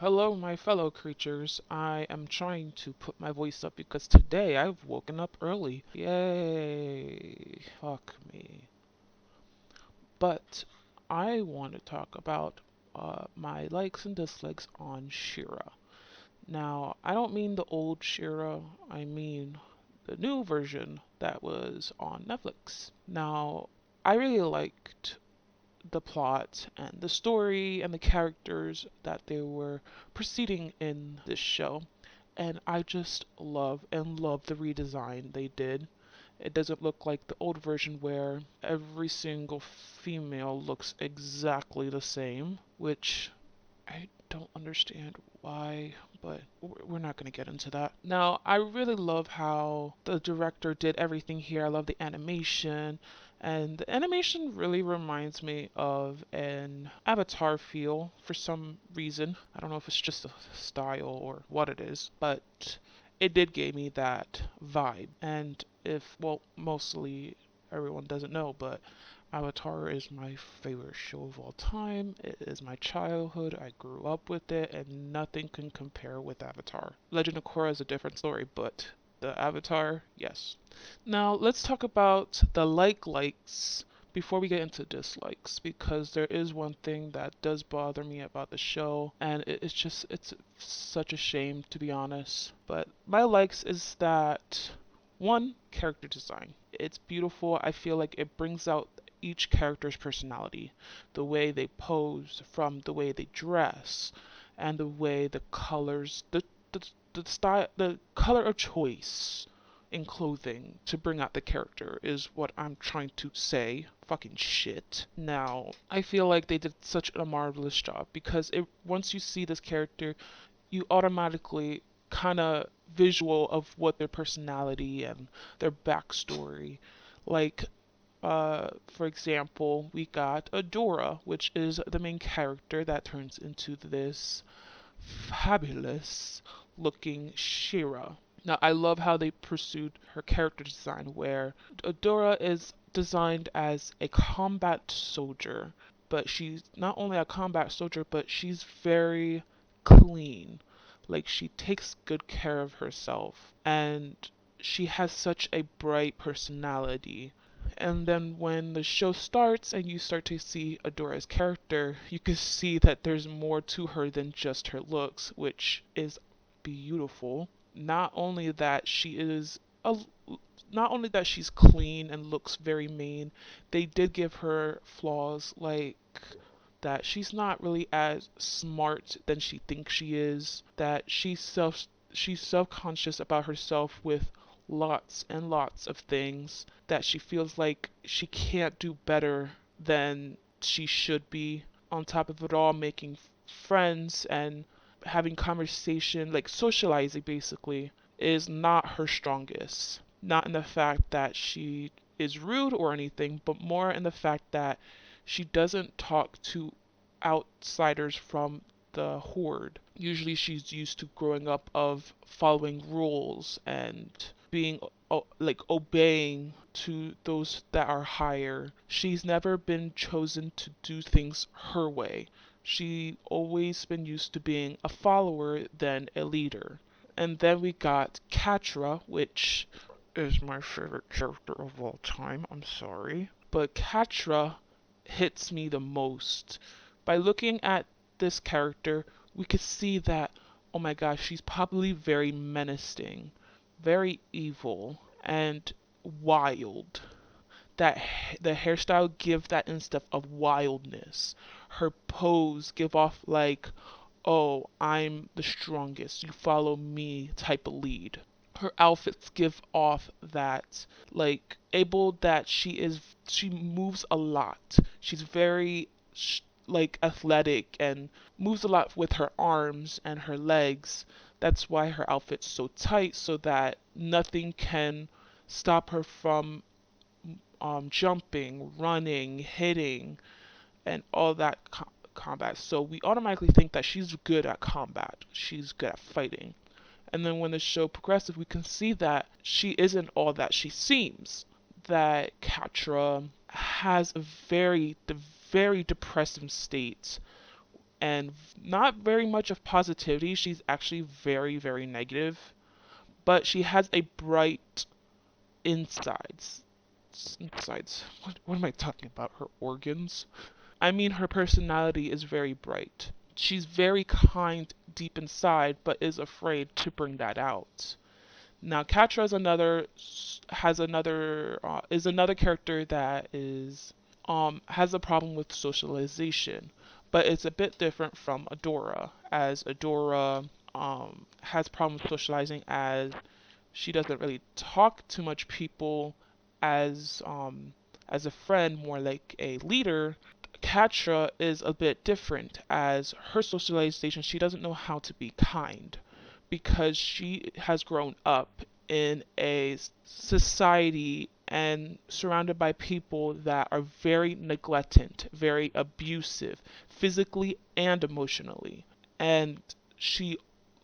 Hello, my fellow creatures. I am trying to put my voice up because today I've woken up early. Yay. Fuck me. But I want to talk about my likes and dislikes on Shira. Now, I don't mean the old Shira, I mean the new version that was on Netflix. Now, I really liked the plot and the story and the characters that they were proceeding in this show. And I just love the redesign they did. It doesn't look like the old version where every single female looks exactly the same, which I don't understand why, but we're not going to get into that. Now, I really love how the director did everything here. I love the animation, and the animation really reminds me of an Avatar feel for some reason. I don't know if it's just a style or what it is, but it did give me that vibe. And well, mostly everyone doesn't know, but Avatar is my favorite show of all time. It is my childhood. I grew up with it, and nothing can compare with Avatar. Legend of Korra is a different story, but the Avatar, yes. Now, let's talk about the likes before we get into dislikes, because there is one thing that does bother me about the show, and it's such a shame, to be honest. But my likes is that one, character design. It's beautiful. I feel like it brings out each character's personality, the way they pose, from the way they dress, and the way the colors, the style, the color of choice in clothing to bring out the character is what I'm trying to say. Fucking shit. Now, I feel like they did such a marvelous job because once you see this character, you automatically kind of visual of what their personality and their backstory. Like, for example, we got Adora, which is the main character that turns into this fabulous looking Shira. Now, I love how they pursued her character design, where Adora is designed as a combat soldier, but she's not only a combat soldier, but she's very clean. Like, she takes good care of herself, and she has such a bright personality. And then when the show starts and you start to see Adora's character, you can see that there's more to her than just her looks, which is beautiful. Not only that she is a not only that she's clean and looks very mean, they did give her flaws like that she's not really as smart than she thinks she is, that she's self-conscious about herself with lots and lots of things, that she feels like she can't do better than she should be. On top of it all, making friends and having conversation, like socializing basically, is not her strongest. Not in the fact that she is rude or anything, but more in the fact that she doesn't talk to outsiders from the horde. Usually she's used to growing up of following rules and being like obeying to those that are higher. She's never been chosen to do things her way. She always been used to being a follower than a leader. And then we got Catra, which is my favorite character of all time. I'm sorry. But Catra hits me the most. By looking at this character, we could see that, oh my gosh, she's probably very menacing, very evil, and wild. That the hairstyle give that instant of wildness. Her pose give off like, oh, I'm the strongest, you follow me type of lead. Her outfits give off that, like, able that she moves a lot. She's very like athletic and moves a lot with her arms and her legs. That's why her outfit's so tight, so that nothing can stop her from jumping, running, hitting, and all that combat. So we automatically think that she's good at combat. She's good at fighting. And then when the show progresses, we can see that she isn't all that she seems. That Catra has a very depressive state and not very much of positivity. She's actually very, very negative, but she has a bright insides. Insides. What am I talking about? Her organs? I mean, her personality is very bright. She's very kind deep inside, but is afraid to bring that out. Now, Catra is another character that is has a problem with socialization, but it's a bit different from Adora, as Adora has problems socializing, as she doesn't really talk to much people as a friend, more like a leader. Catra is a bit different, as her socialization, she doesn't know how to be kind because she has grown up in a society and surrounded by people that are very neglectant, very abusive, physically and emotionally. And she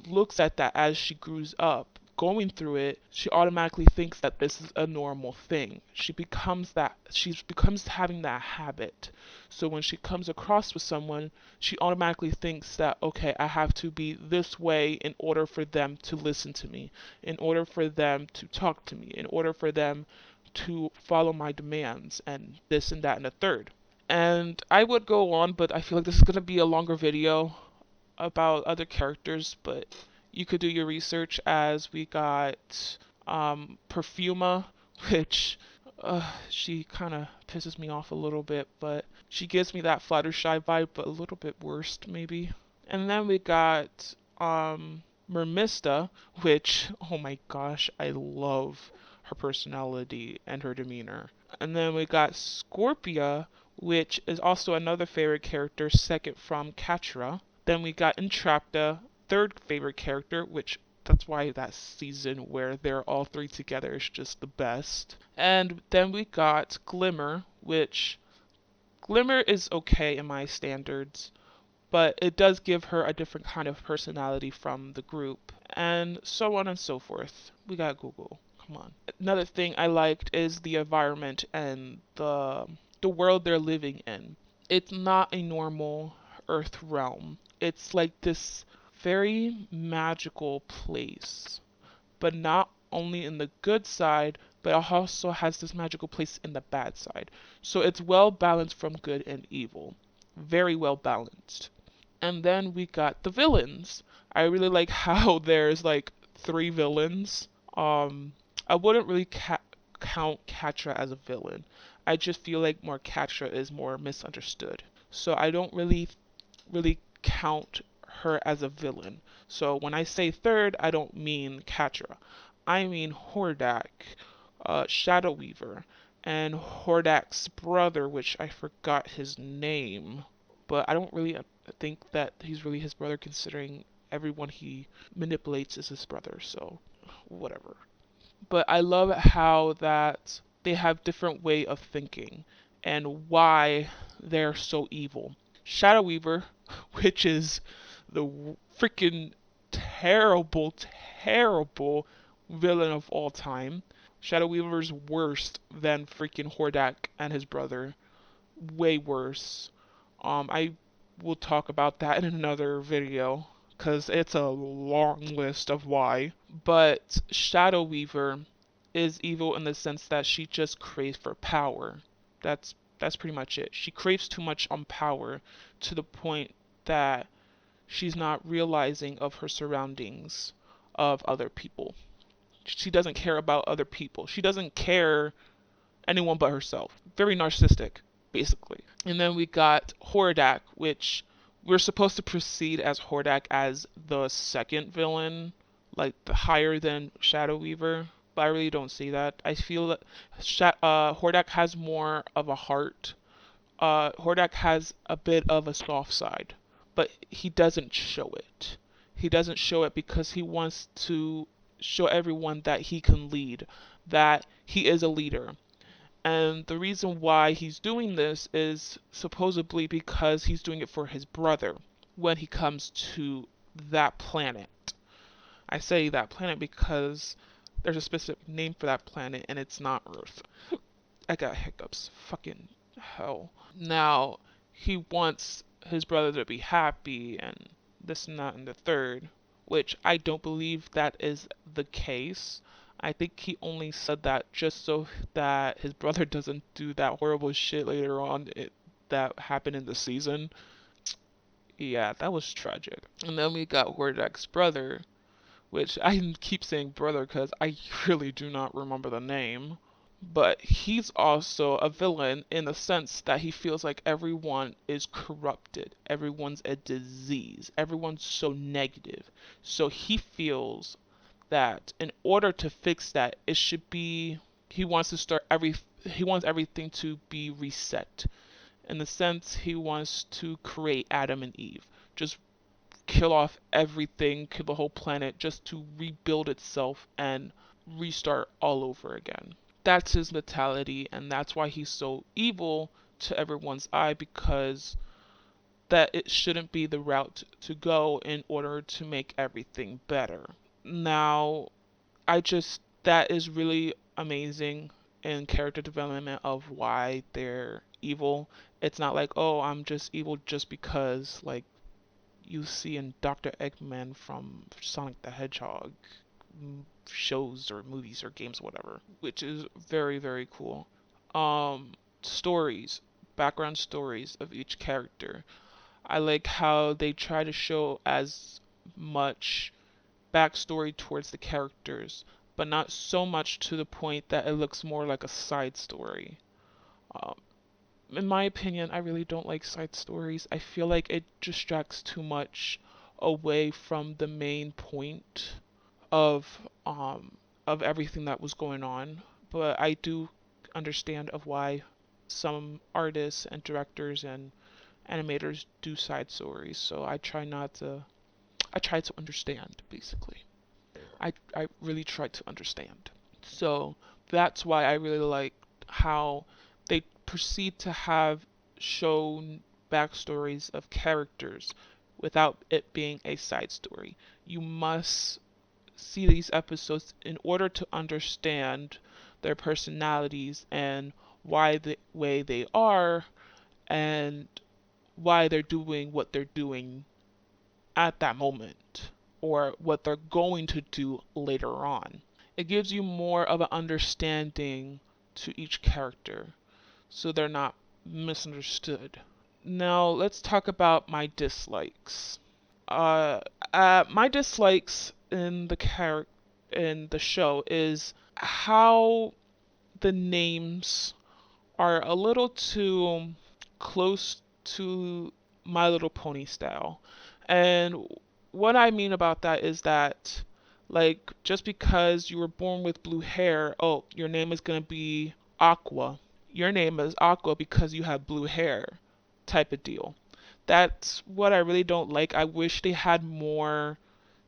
looks at that as she grows up. Going through it, she automatically thinks that this is a normal thing. She becomes having that habit. So when she comes across with someone, she automatically thinks that, okay, I have to be this way in order for them to listen to me, in order for them to talk to me, in order for them to follow my demands, and this and that and the third. And I would go on, but I feel like this is going to be a longer video about other characters, but you could do your research, as we got Perfuma, which she kind of pisses me off a little bit, but she gives me that Fluttershy vibe, but a little bit worse maybe. And then we got Mermista, which, oh my gosh, I love her personality and her demeanor. And then we got Scorpia, which is also another favorite character, second from Catra. Then we got Entrapta, third favorite character, which that's why that season where they're all three together is just the best. And then we got Glimmer, which Glimmer is okay in my standards, but it does give her a different kind of personality from the group, and so on and so forth. We got Google. Come on. Another thing I liked is the environment and the world they're living in. It's not a normal Earth realm. It's like this very magical place, but not only in the good side, but it also has this magical place in the bad side. So it's well balanced from good and evil. Very well balanced. And then we got the villains. I really like how there's like three villains. I wouldn't really count Catra as a villain. I just feel like more Catra is more misunderstood. So I don't really count her as a villain. So when I say third, I don't mean Catra. I mean Hordak, Shadow Weaver, and Hordak's brother, which I forgot his name. But I don't really think that he's really his brother, considering everyone he manipulates is his brother, so whatever. But I love how that they have different way of thinking and why they're so evil. Shadow Weaver, which is the freaking terrible, terrible villain of all time. Shadow Weaver's worse than freaking Hordak and his brother. Way worse. I will talk about that in another video, because it's a long list of why. But Shadow Weaver is evil in the sense that she just craves for power. That's pretty much it. She craves too much on power, to the point that she's not realizing of her surroundings, of other people. She doesn't care about other people. She doesn't care anyone but herself. Very narcissistic, basically. And then we got Hordak, which we're supposed to proceed as Hordak as the second villain, like the higher than Shadow Weaver. But I really don't see that. I feel that Hordak has more of a heart. Hordak has a bit of a soft side, but he doesn't show it. He doesn't show it because he wants to show everyone that he can lead, that he is a leader. And the reason why he's doing this is supposedly because he's doing it for his brother when he comes to that planet. I say that planet because there's a specific name for that planet and it's not Earth. I got hiccups. Fucking hell. Now, he wants his brother to be happy and this and that and the third, which I don't believe that is the case. I think he only said that just so that his brother doesn't do that horrible shit later on that happened in the season. Yeah, that was tragic. And then we got Hordak's brother, which I keep saying brother because I really do not remember the name. But he's also a villain in the sense that he feels like everyone is corrupted, everyone's a disease, everyone's so negative. So he feels that in order to fix that, it should be he wants to start he wants everything to be reset. In the sense he wants to create Adam and Eve. Just kill off everything, kill the whole planet just to rebuild itself and restart all over again. That's his mentality, and that's why he's so evil to everyone's eye, because that it shouldn't be the route to go in order to make everything better. Now, that is really amazing in character development of why they're evil. It's not like, oh, I'm just evil just because, like you see in Dr. Eggman from Sonic the Hedgehog shows or movies or games, whatever, which is very, very cool. Stories, background stories of each character. I like how they try to show as much backstory towards the characters, but not so much to the point that it looks more like a side story. Um, in my opinion, I really don't like side stories. I feel like it distracts too much away from the main point of um of everything that was going on. But I do understand of why some artists and directors and animators do side stories. So I try to understand basically. I really try to understand. So that's why I really like how they proceed to have shown backstories of characters without it being a side story. You must see these episodes in order to understand their personalities and why the way they are and why they're doing what they're doing at that moment or what they're going to do later on. It gives you more of an understanding to each character so they're not misunderstood. Now, let's talk about my dislikes. Uh, my dislikes in in the show is how the names are a little too close to My Little Pony style. And what I mean about that is that, like, just because you were born with blue hair, oh, your name is going to be Aqua. Your name is Aqua because you have blue hair, type of deal. That's what I really don't like. I wish they had more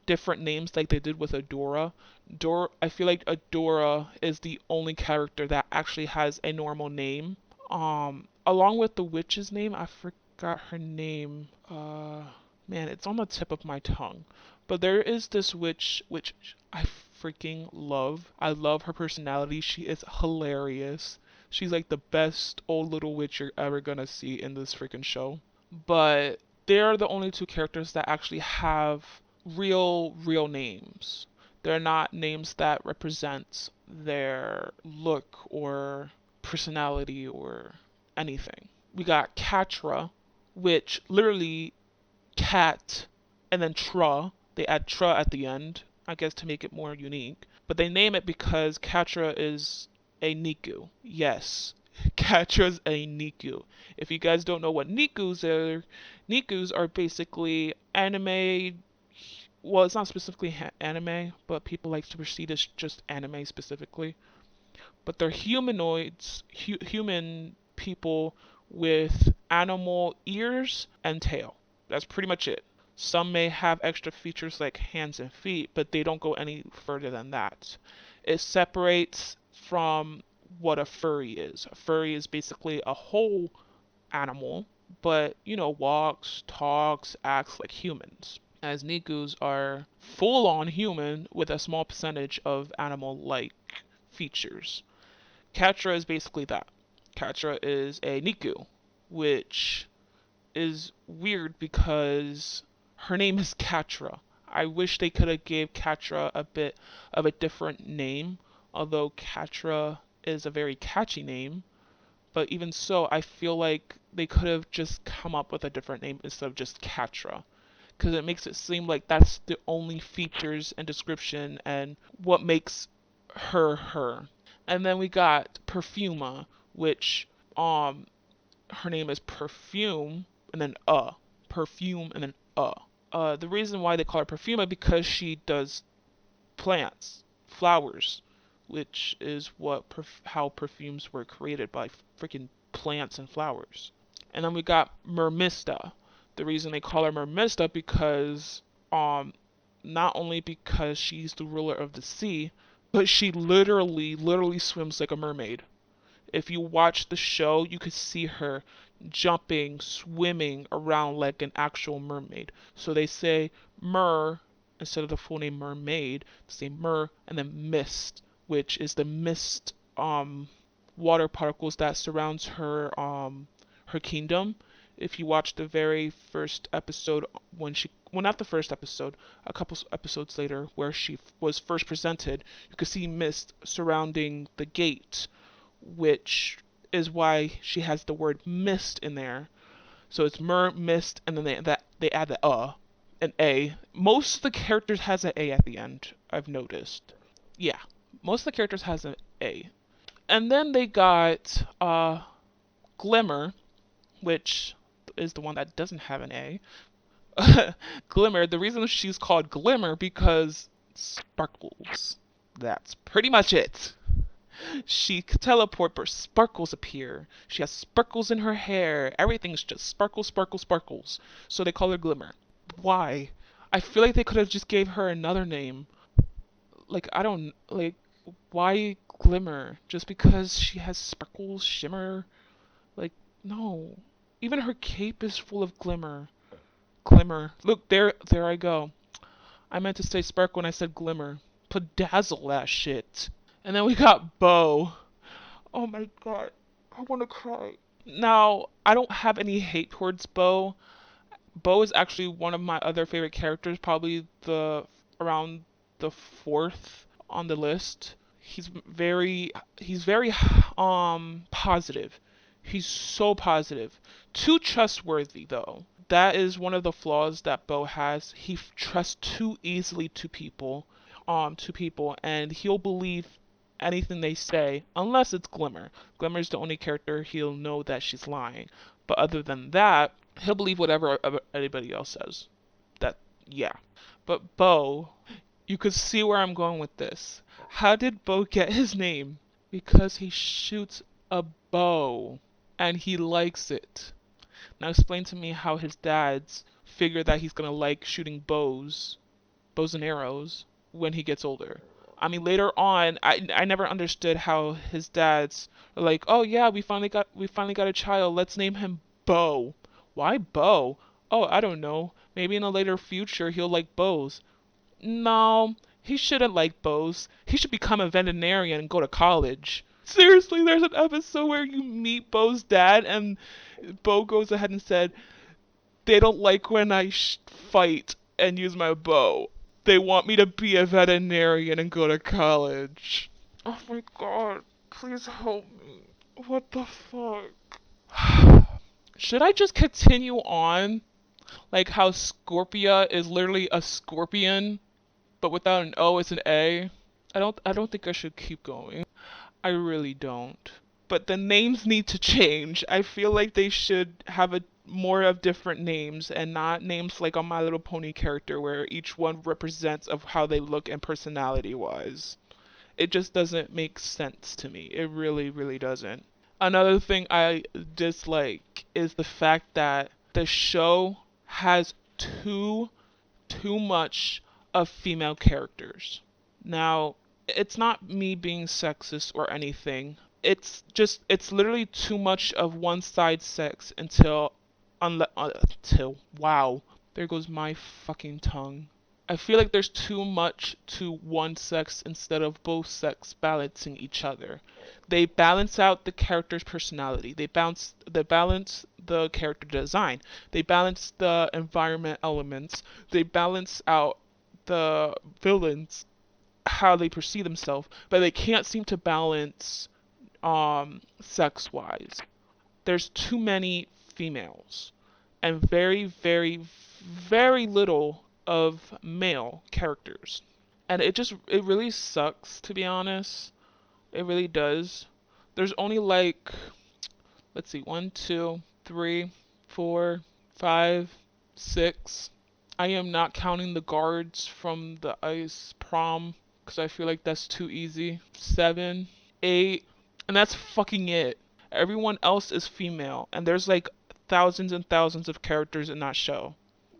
different names like they did with Adora. I feel like Adora is the only character that actually has a normal name. Along with the witch's name, I forgot her name. Man, it's on the tip of my tongue. But there is this witch which I freaking love. I love her personality. She is hilarious. She's like the best old little witch you're ever gonna see in this freaking show. But they're the only two characters that actually have real names. They're not names that represent their look or personality or anything. We got Catra, which literally cat and then tra. They add tra at the end, I guess to make it more unique. But they name it because Catra is a Niku. Yes, Catra's a Niku. If you guys don't know what Nikus are basically anime. Well, it's not specifically anime, but people like to perceive it as just anime specifically. But they're humanoids, human people with animal ears and tail. That's pretty much it. Some may have extra features like hands and feet, but they don't go any further than that. It separates from what a furry is. A furry is basically a whole animal, but walks, talks, acts like humans. As Nikus are full on human with a small percentage of animal like features. Catra is basically that. Catra is a Niku, which is weird because her name is Catra. I wish they could have gave Catra a bit of a different name, although Catra is a very catchy name. But even so, I feel like they could have just come up with a different name instead of just Catra. Because it makes it seem like that's the only features and description and what makes her her. And then we got Perfuma, which her name is Perfume and then Perfume and then the reason why they call her Perfuma because she does plants, flowers, which is how perfumes were created by freaking plants and flowers. And then we got Mermista. The reason they call her Mermista because not only because she's the ruler of the sea, but she literally swims like a mermaid. If you watch the show, you could see her jumping, swimming around like an actual mermaid. So they say mer instead of the full name mermaid, they say mer and then mist, which is the mist water particles that surrounds her kingdom. If you watch the very first episode well, not the first episode, a couple episodes later where she was first presented, you could see mist surrounding the gate, which is why she has the word mist in there. So it's mer, mist, and then they add an A. Most of the characters has an A at the end, I've noticed. Yeah, most of the characters has an A. And then they got Glimmer, which is the one that doesn't have an A. Glimmer, the reason she's called Glimmer because sparkles. That's pretty much it. She can teleport, but sparkles appear. She has sparkles in her hair. Everything's just sparkles, sparkles, sparkles. So they call her Glimmer. Why? I feel like they could have just gave her another name. Like, I don't, like, why Glimmer? Just because she has sparkles, shimmer? Like, no. Even her cape is full of glimmer. Glimmer. Look, there I go. I meant to say sparkle when I said glimmer. Bedazzle that shit. And then we got Bo. Oh my god. I want to cry. Now, I don't have any hate towards Bo. Bo is actually one of my other favorite characters, probably around the fourth on the list. He's very positive. He's so positive. Too trustworthy though. That is one of the flaws that Bo has. He trusts too easily to people, and he'll believe anything they say unless it's Glimmer. Glimmer's the only character he'll know that she's lying. But other than that, he'll believe whatever anybody else says. That yeah. But Bo, you could see where I'm going with this. How did Bo get his name? Because he shoots a bow and he likes it. Now explain to me how his dads figure that he's gonna like shooting bows and arrows when he gets older. I mean, later on, I never understood how his dads are like, oh yeah, we finally got a child. Let's name him Bo. Why Bo? Oh, I don't know. Maybe in a later future he'll like bows. No, he shouldn't like bows. He should become a veterinarian and go to college. Seriously, there's an episode where you meet Bo's dad, and Bo goes ahead and said, they don't like when I fight and use my bow. They want me to be a veterinarian and go to college. Oh my god, please help me. What the fuck? Should I just continue on? Like how Scorpia is literally a scorpion, but without an O it's an A? I don't think I should keep going. I really don't. But the names need to change. I feel like they should have a more of different names and not names like on My Little Pony character where each one represents of how they look and personality wise. It just doesn't make sense to me. It really doesn't. Another thing I dislike is the fact that the show has too much of female characters. Now, it's not me being sexist or anything. It's literally too much of one side sex until wow, there goes my fucking tongue. I feel like there's too much to one sex instead of both sex balancing each other. They balance out the character's personality. They balance the character design. They balance the environment elements. They balance out the villains, how they perceive themselves, but they can't seem to balance sex wise. There's too many females and very little of male characters. And it really sucks, to be honest. It really does. There's only like, let's see, one, two, three, four, five, six. I am not counting the guards from the ice prom because I feel like that's too easy. Seven, eight, and that's fucking it. Everyone else is female, and there's like thousands and thousands of characters in that show.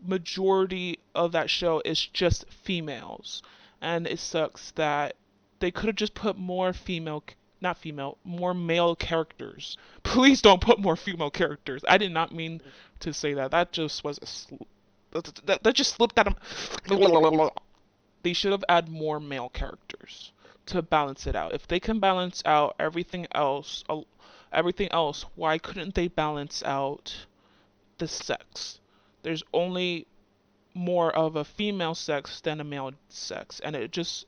Majority of that show is just females, and it sucks that they could have just put more female, not female, more male characters. Please don't put more female characters. I did not mean to say that. That just was that just slipped out of. They should have added more male characters to balance it out. If they can balance out everything else, why couldn't they balance out the sex? There's only more of a female sex than a male sex, and it's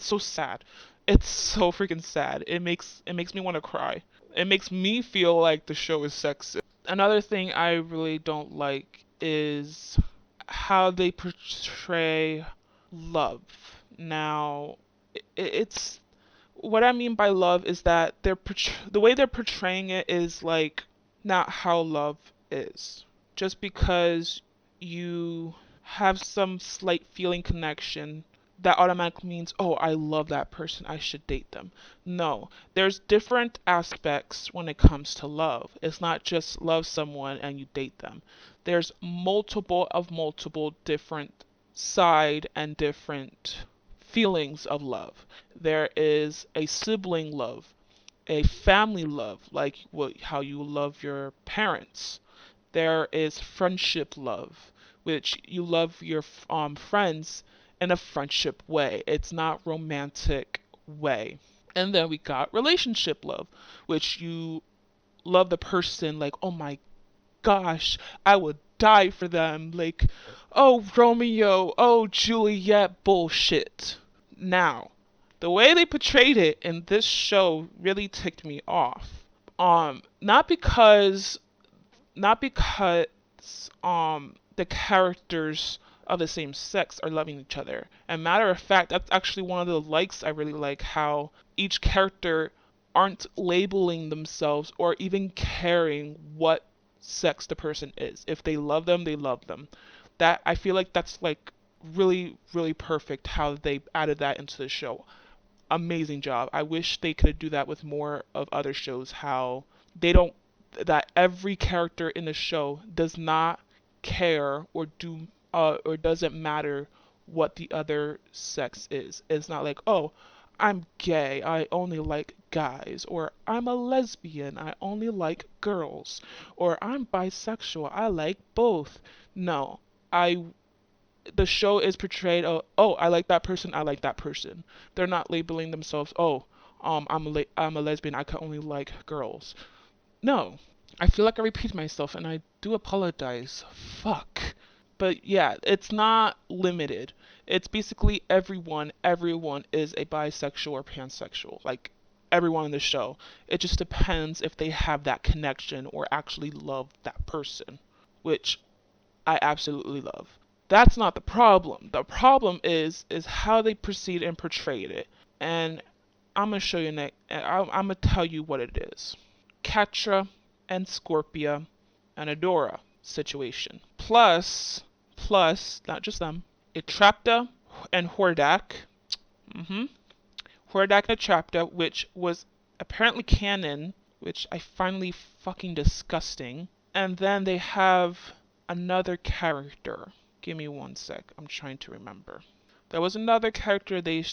so sad. It's so freaking sad. It makes me want to cry. It makes me feel like the show is sexist. Another thing I really don't like is how they portray love. Now, it's what I mean by love is that the way they're portraying it is like not how love is. Just because you have some slight feeling connection, that automatically means, oh, I love that person, I should date them. No, there's different aspects when it comes to love. It's not just love someone and you date them. There's multiple different side and different feelings of love. There is a sibling love, a family love, like how you love your parents. There is friendship love, which you love your friends in a friendship way. It's not romantic way. And then we got relationship love, which you love the person like, oh my gosh, I would die for them. Like, oh, Romeo, oh, Juliet bullshit. Now, the way they portrayed it in this show really ticked me off. Not because the characters of the same sex are loving each other. And matter of fact, that's actually one of the likes I really like, how each character aren't labeling themselves or even caring what sex the person is. If they love them, they love them. That I feel like that's like really perfect how they added that into the show. Amazing job. I wish they could do that with more of other shows, how they don't that every character in the show does not care or doesn't matter what the other sex is. It's not like, oh, I'm gay, I only like guys, or I'm a lesbian, I only like girls, or I'm bisexual, I like both. No, I the show is portrayed, oh, I like that person, I like that person. They're not labeling themselves, oh, I'm a lesbian, I can only like girls. No, I feel like I repeat myself, and I do apologize. Fuck. But yeah, it's not limited. It's basically everyone is a bisexual or pansexual. Like everyone in the show. It just depends if they have that connection or actually love that person, which I absolutely love. That's not the problem. The problem is how they proceed and portrayed it. And I'm gonna show you next. I'm gonna tell you what it is. Catra and Scorpio and Adora situation. Plus, not just them, Catra and Hordak. Mm-hmm. Hordak and Catra, which was apparently canon, which I finally fucking disgusting. And then they have another character. Give me one sec. I'm trying to remember. There was another character they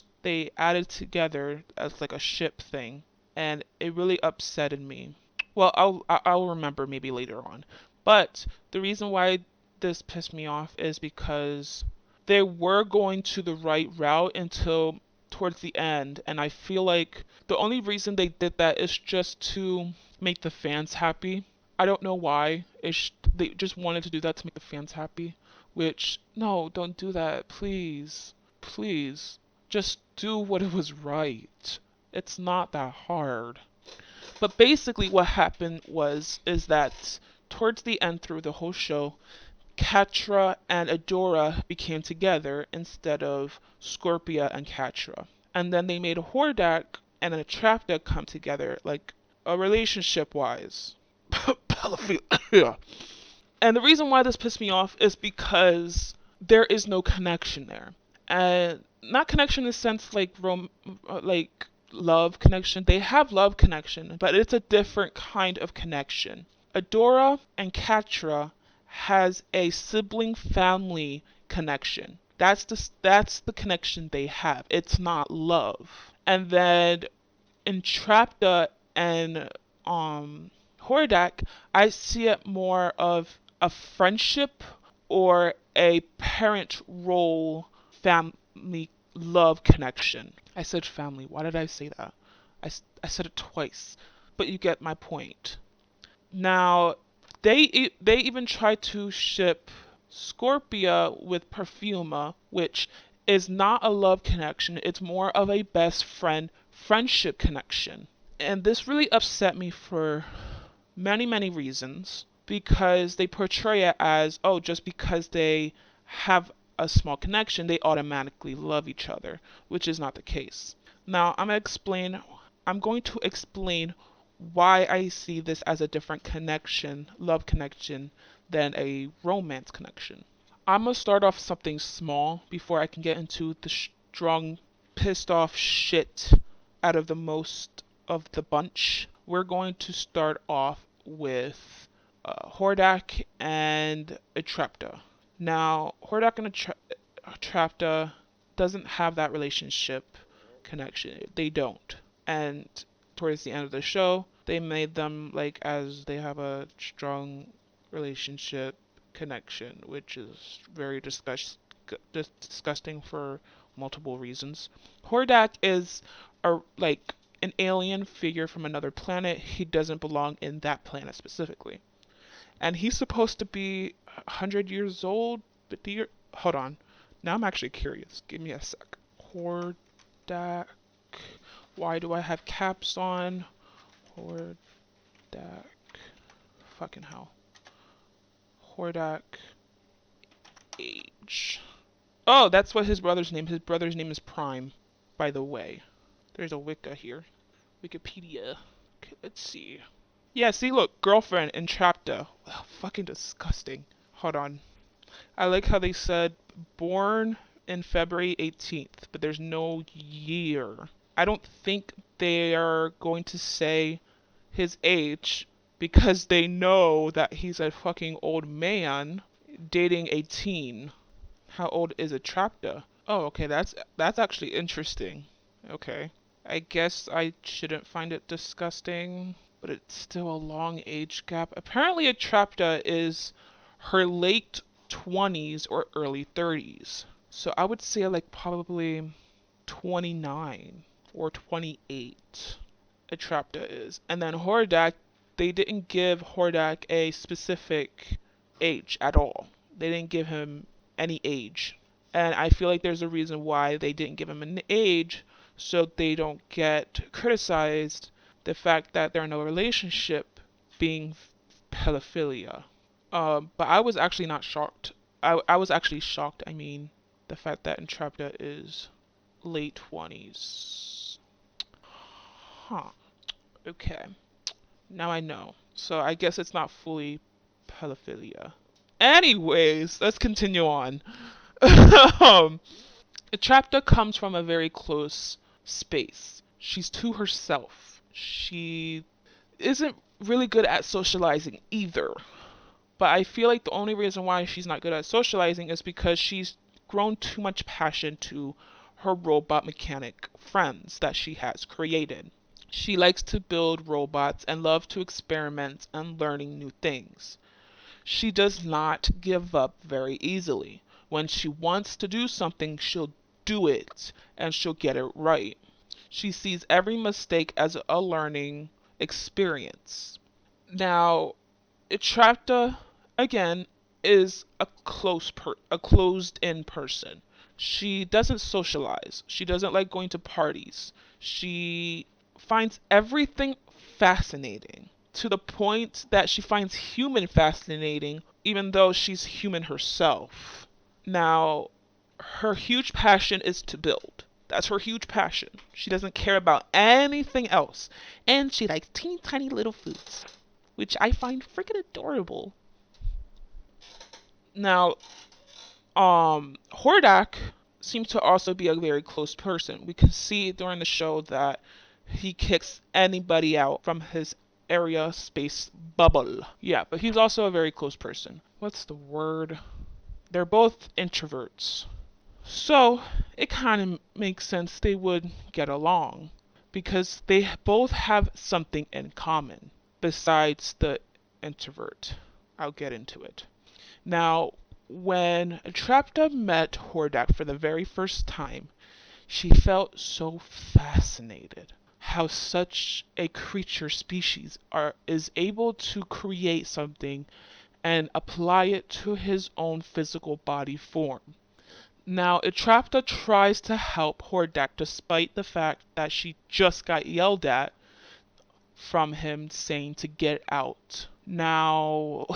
added together as like a ship thing, and it really upsetted me. Well, I'll remember maybe later on. But the reason why this pissed me off is because they were going to the right route until towards the end, and I feel like the only reason they did that is just to make the fans happy. I don't know why. They just wanted to do that to make the fans happy, which, no, don't do that, please. Please. Just do what it was right. It's not that hard. But basically what happened is that towards the end through the whole show, Catra and Adora became together instead of Scorpio and Catra. And then they made a Hordak and a Trapda come together, like a relationship wise. Pedophilia. And the reason why this pissed me off is because there is no connection there. And not connection in the sense like love connection. They have love connection, but it's a different kind of connection. Adora and Catra has a sibling family connection. That's the connection they have. It's not love. And then in Trapda and Hordak, I see it more of a friendship or a parent role family love connection. I said family. Why did I say that? I said it twice. But you get my point. Now, they even tried to ship Scorpia with Perfuma, which is not a love connection. It's more of a best friend friendship connection. And this really upset me for many, many reasons because they portray it as, oh, just because they have a small connection, they automatically love each other, which is not the case. Now, I'm going to explain why I see this as a different connection, love connection, than a romance connection. I'm going to start off something small before I can get into the strong, pissed off shit out of the most of the bunch. We're going to start off with Hordak and Atrepta. Now, Hordak and Atrepta doesn't have that relationship connection. They don't. And towards the end of the show, they made them like as they have a strong relationship connection, which is very disgusting for multiple reasons. Hordak is like an alien figure from another planet. He doesn't belong in that planet specifically. And he's supposed to be 100 years old. But hold on. Now I'm actually curious. Give me a sec. Hordak. Why do I have caps on? Hordak. Fucking hell. Hordak. Age. Oh, that's what his brother's name. His brother's name is Prime, by the way. There's a Wicca here. Wikipedia. Okay, let's see. Yeah, see, look, girlfriend and Chapter. Oh, fucking disgusting. Hold on. I like how they said born in February 18th, but there's no year. I don't think they are going to say his age because they know that he's a fucking old man dating a teen. How old is a Chapter? Oh, okay, that's actually interesting. Okay. I guess I shouldn't find it disgusting, but it's still a long age gap. Apparently, Atrapta is her late 20s or early 30s. So I would say like probably 29 or 28. Atrapta is. And then Hordak, they didn't give Hordak a specific age at all. They didn't give him any age. And I feel like there's a reason why they didn't give him an age so they don't get criticized the fact that they're in a relationship being pedophilia. But I was actually not shocked. I was actually shocked, I mean, the fact that Entrapta is late 20s. Huh. Okay. Now I know. So I guess it's not fully pedophilia. Anyways, let's continue on. Entrapta comes from a very close space. She's to herself. She isn't really good at socializing either. But I feel like the only reason why she's not good at socializing is because she's grown too much passion to her robot mechanic friends that she has created. She likes to build robots and love to experiment and learning new things. She does not give up very easily, When she wants to do something, she'll do it and she'll get it right. She sees every mistake as a learning experience. Now, Catra, again, is a closed-in person. She doesn't socialize. She doesn't like going to parties. She finds everything fascinating to the point that she finds human fascinating, even though she's human herself. Now, her huge passion is to build. That's her huge passion. She doesn't care about anything else. And she likes teeny tiny little foods, which I find freaking adorable. Now, Hordak seems to also be a very close person. We can see during the show that he kicks anybody out from his area space bubble. Yeah, but he's also a very close person. What's the word? They're both introverts. So it kind of makes sense they would get along because they both have something in common besides the introvert. I'll get into it. Now, when Catra met Hordak for the very first time, she felt so fascinated how such a creature species is able to create something and apply it to his own physical body form. Now, Catra tries to help Hordak despite the fact that she just got yelled at from him saying to get out. Now,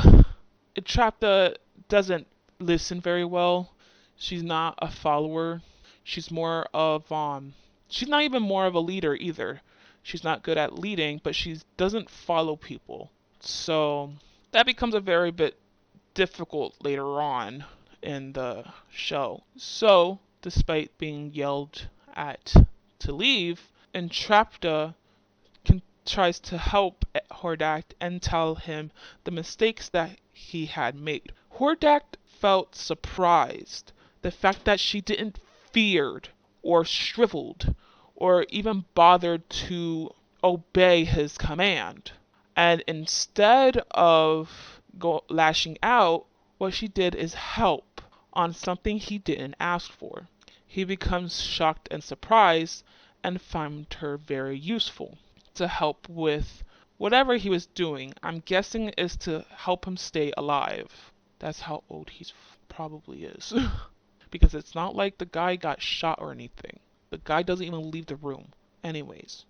Catra doesn't listen very well. She's not a follower. She's more of she's not even more of a leader either. She's not good at leading, but she doesn't follow people. So that becomes a very bit difficult later on in the show. So, despite being yelled at to leave, Entrapta tries to help Hordak and tell him the mistakes that he had made. Hordak felt surprised. The fact that she didn't feared or shriveled or even bothered to obey his command. And instead of lashing out, what she did is help on something he didn't ask for. He becomes shocked and surprised and finds her very useful to help with whatever he was doing. I'm guessing is to help him stay alive. That's how old he probably is. Because it's not like the guy got shot or anything. The guy doesn't even leave the room. Anyways.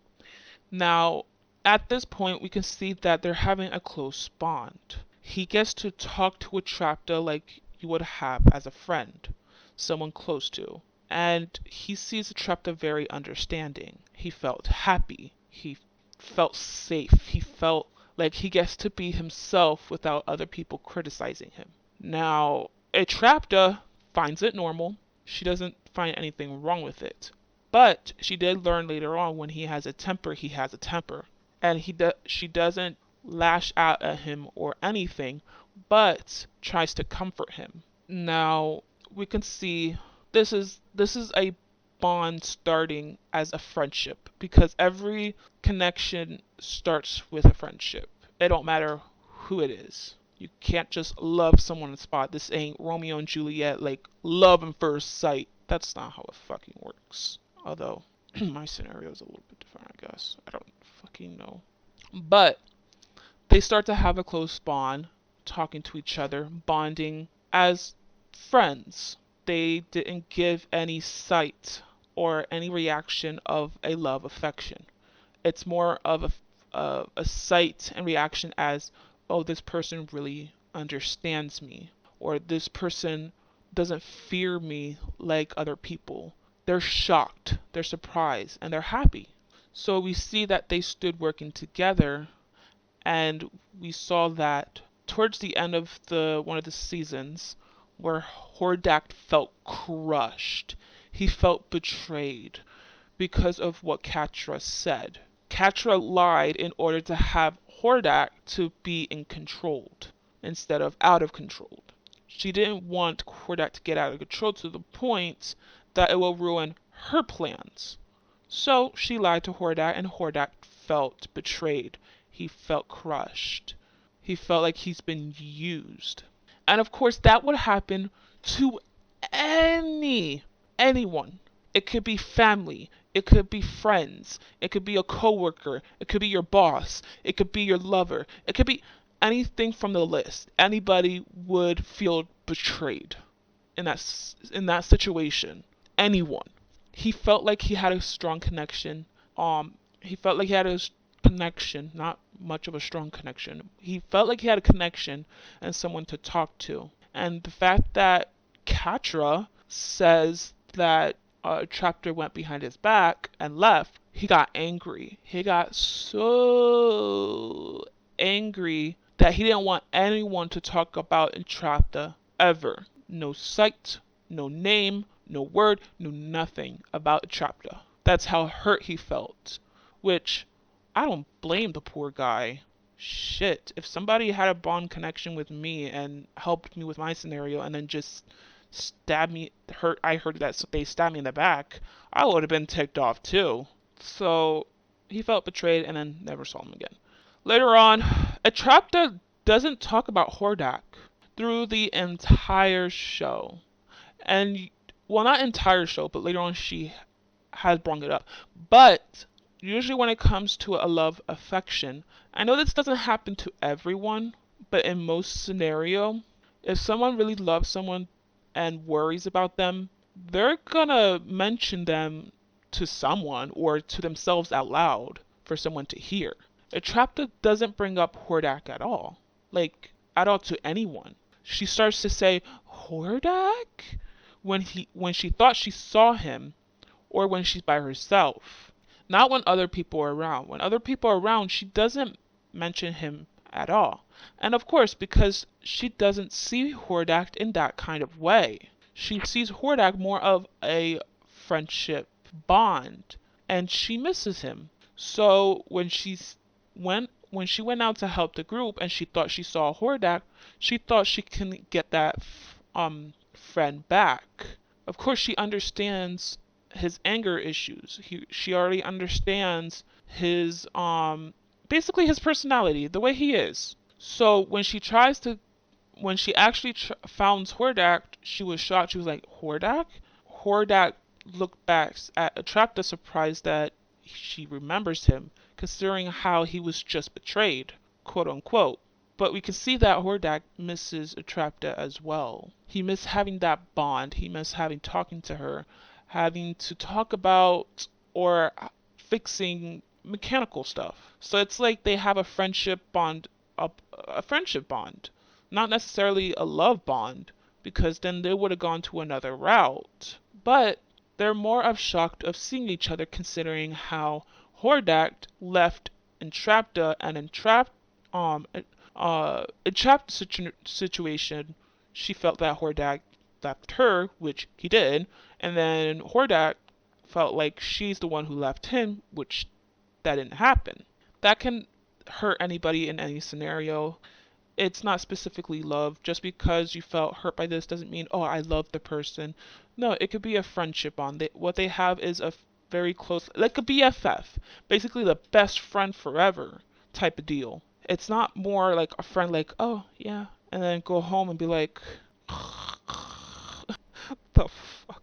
Now, at this point, we can see that they're having a close bond. He gets to talk to Catra like you would have as a friend, someone close to. And he sees Catra very understanding. He felt happy. He felt safe. He felt like he gets to be himself without other people criticizing him. Now, Catra finds it normal. She doesn't find anything wrong with it. But she did learn later on when he has a temper, he has a temper. And she doesn't lash out at him or anything, but tries to comfort him. Now, we can see this is a bond starting as a friendship because every connection starts with a friendship. It don't matter who it is. You can't just love someone on the spot. This ain't Romeo and Juliet, like love at first sight. That's not how it fucking works. Although my scenario is a little bit different, I guess. I don't fucking know. But they start to have a close bond, talking to each other, bonding as friends. They didn't give any sight or any reaction of a love affection. It's more of a sight and reaction as, oh, this person really understands me, or this person doesn't fear me like other people. They're shocked, they're surprised, and they're happy. So we see that they stood working together, and we saw that towards the end of the one of the seasons, where Hordak felt crushed. He felt betrayed because of what Catra said. Catra lied in order to have Hordak to be in control instead of out of control. She didn't want Hordak to get out of control to the point that it will ruin her plans. So she lied to Hordak, and Hordak felt betrayed. He felt crushed. He felt like he's been used. And of course, that would happen to anyone. It could be family. It could be friends. It could be a coworker. It could be your boss. It could be your lover. It could be anything from the list. Anybody would feel betrayed in that situation. Anyone. He felt like he had a strong connection. He felt like he had a connection, not much of a strong connection. He felt like he had a connection and someone to talk to. And the fact that Catra says that Chapter went behind his back and left, he got angry. He got so angry that he didn't want anyone to talk about Entrapta ever. No sight, no name, no word, no nothing about Entrapta. That's how hurt he felt. Which, I don't blame the poor guy. Shit, if somebody had a bond connection with me and helped me with my scenario and then just stabbed me, I heard that they stabbed me in the back, I would have been ticked off too. So, he felt betrayed and then never saw him again. Later on, Entrapta doesn't talk about Hordak through the entire show. And, well, not entire show, but later on she has brought it up. But usually when it comes to a love affection, I know this doesn't happen to everyone, but in most scenario, if someone really loves someone and worries about them, they're gonna mention them to someone or to themselves out loud for someone to hear. Entrapta doesn't bring up Hordak at all. Like, at all to anyone. She starts to say, Hordak? When she thought she saw him, or when she's by herself. Not when other people are around. When other people are around, she doesn't mention him at all. And of course, because she doesn't see Hordak in that kind of way. She sees Hordak more of a friendship bond, and she misses him. So when she went out to help the group and she thought she saw Hordak, she thought she can get that friend back. Of course, she understands his anger issues. She already understands his basically his personality, the way he is. So when she actually found Hordak, she was shocked. She was like, Hordak? Hordak looked back at Entrapta, surprised that she remembers him, considering how he was just betrayed, quote unquote. But we can see that Hordak misses Entrapta as well. He missed having that bond. He missed talking to her, having to talk about or fixing mechanical stuff. So it's like they have a friendship bond, a friendship bond, not necessarily a love bond, because then they would have gone to another route. But they're more of shocked of seeing each other, considering how Hordak left Entrapta and Entrapta situation. She felt that Hordak left her, which he did, and then Hordak felt like she's the one who left him, which that didn't happen. That can hurt anybody in any scenario. It's not specifically love. Just because you felt hurt by this doesn't mean, oh, I love the person. No, it could be a friendship bond. What they have is a very close, like a BFF, basically the best friend forever type of deal. It's not more like a friend like, oh, yeah, and then go home and be like, the fuck.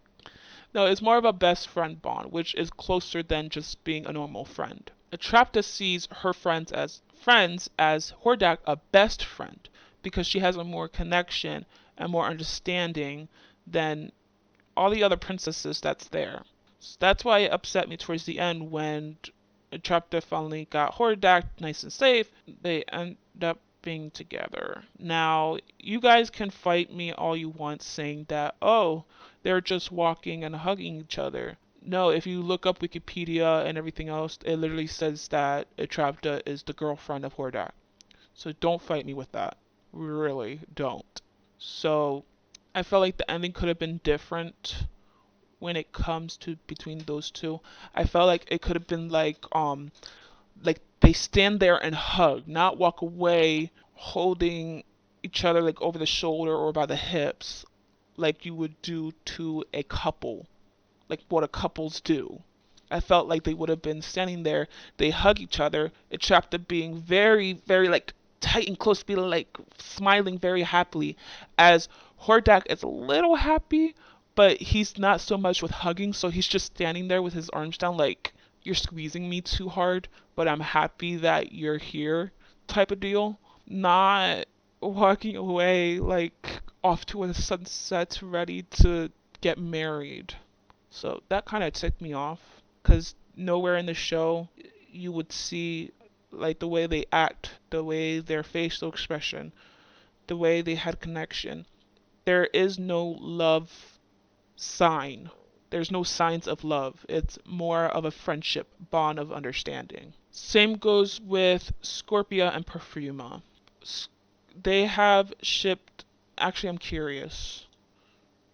No, it's more of a best friend bond, which is closer than just being a normal friend. Entrapta sees her friends as Hordak a best friend because she has a more connection and more understanding than all the other princesses that's there. So that's why it upset me towards the end when Entrapta finally got Hordak nice and safe. They end up being together. Now, you guys can fight me all you want saying that, oh, they're just walking and hugging each other. No, if you look up Wikipedia and everything else, it literally says that Entrapta is the girlfriend of Hordak. So don't fight me with that. Really, don't. So, I felt like the ending could have been different when it comes to between those two. I felt like it could have been like they stand there and hug, not walk away holding each other like over the shoulder or by the hips like you would do to a couple, like what a couples do. I felt like they would have been standing there, they hug each other, Entrapta being very, very like tight and close, being like smiling very happily as Hordak is a little happy, but he's not so much with hugging, so he's just standing there with his arms down like, you're squeezing me too hard, but I'm happy that you're here type of deal. Not walking away like off to a sunset ready to get married. So that kind of ticked me off because nowhere in the show you would see like the way they act, the way their facial expression, the way they had connection. There is no love sign. There's no signs of love. It's more of a friendship bond of understanding. Same goes with Scorpia and Perfuma. They have shipped. Actually, I'm curious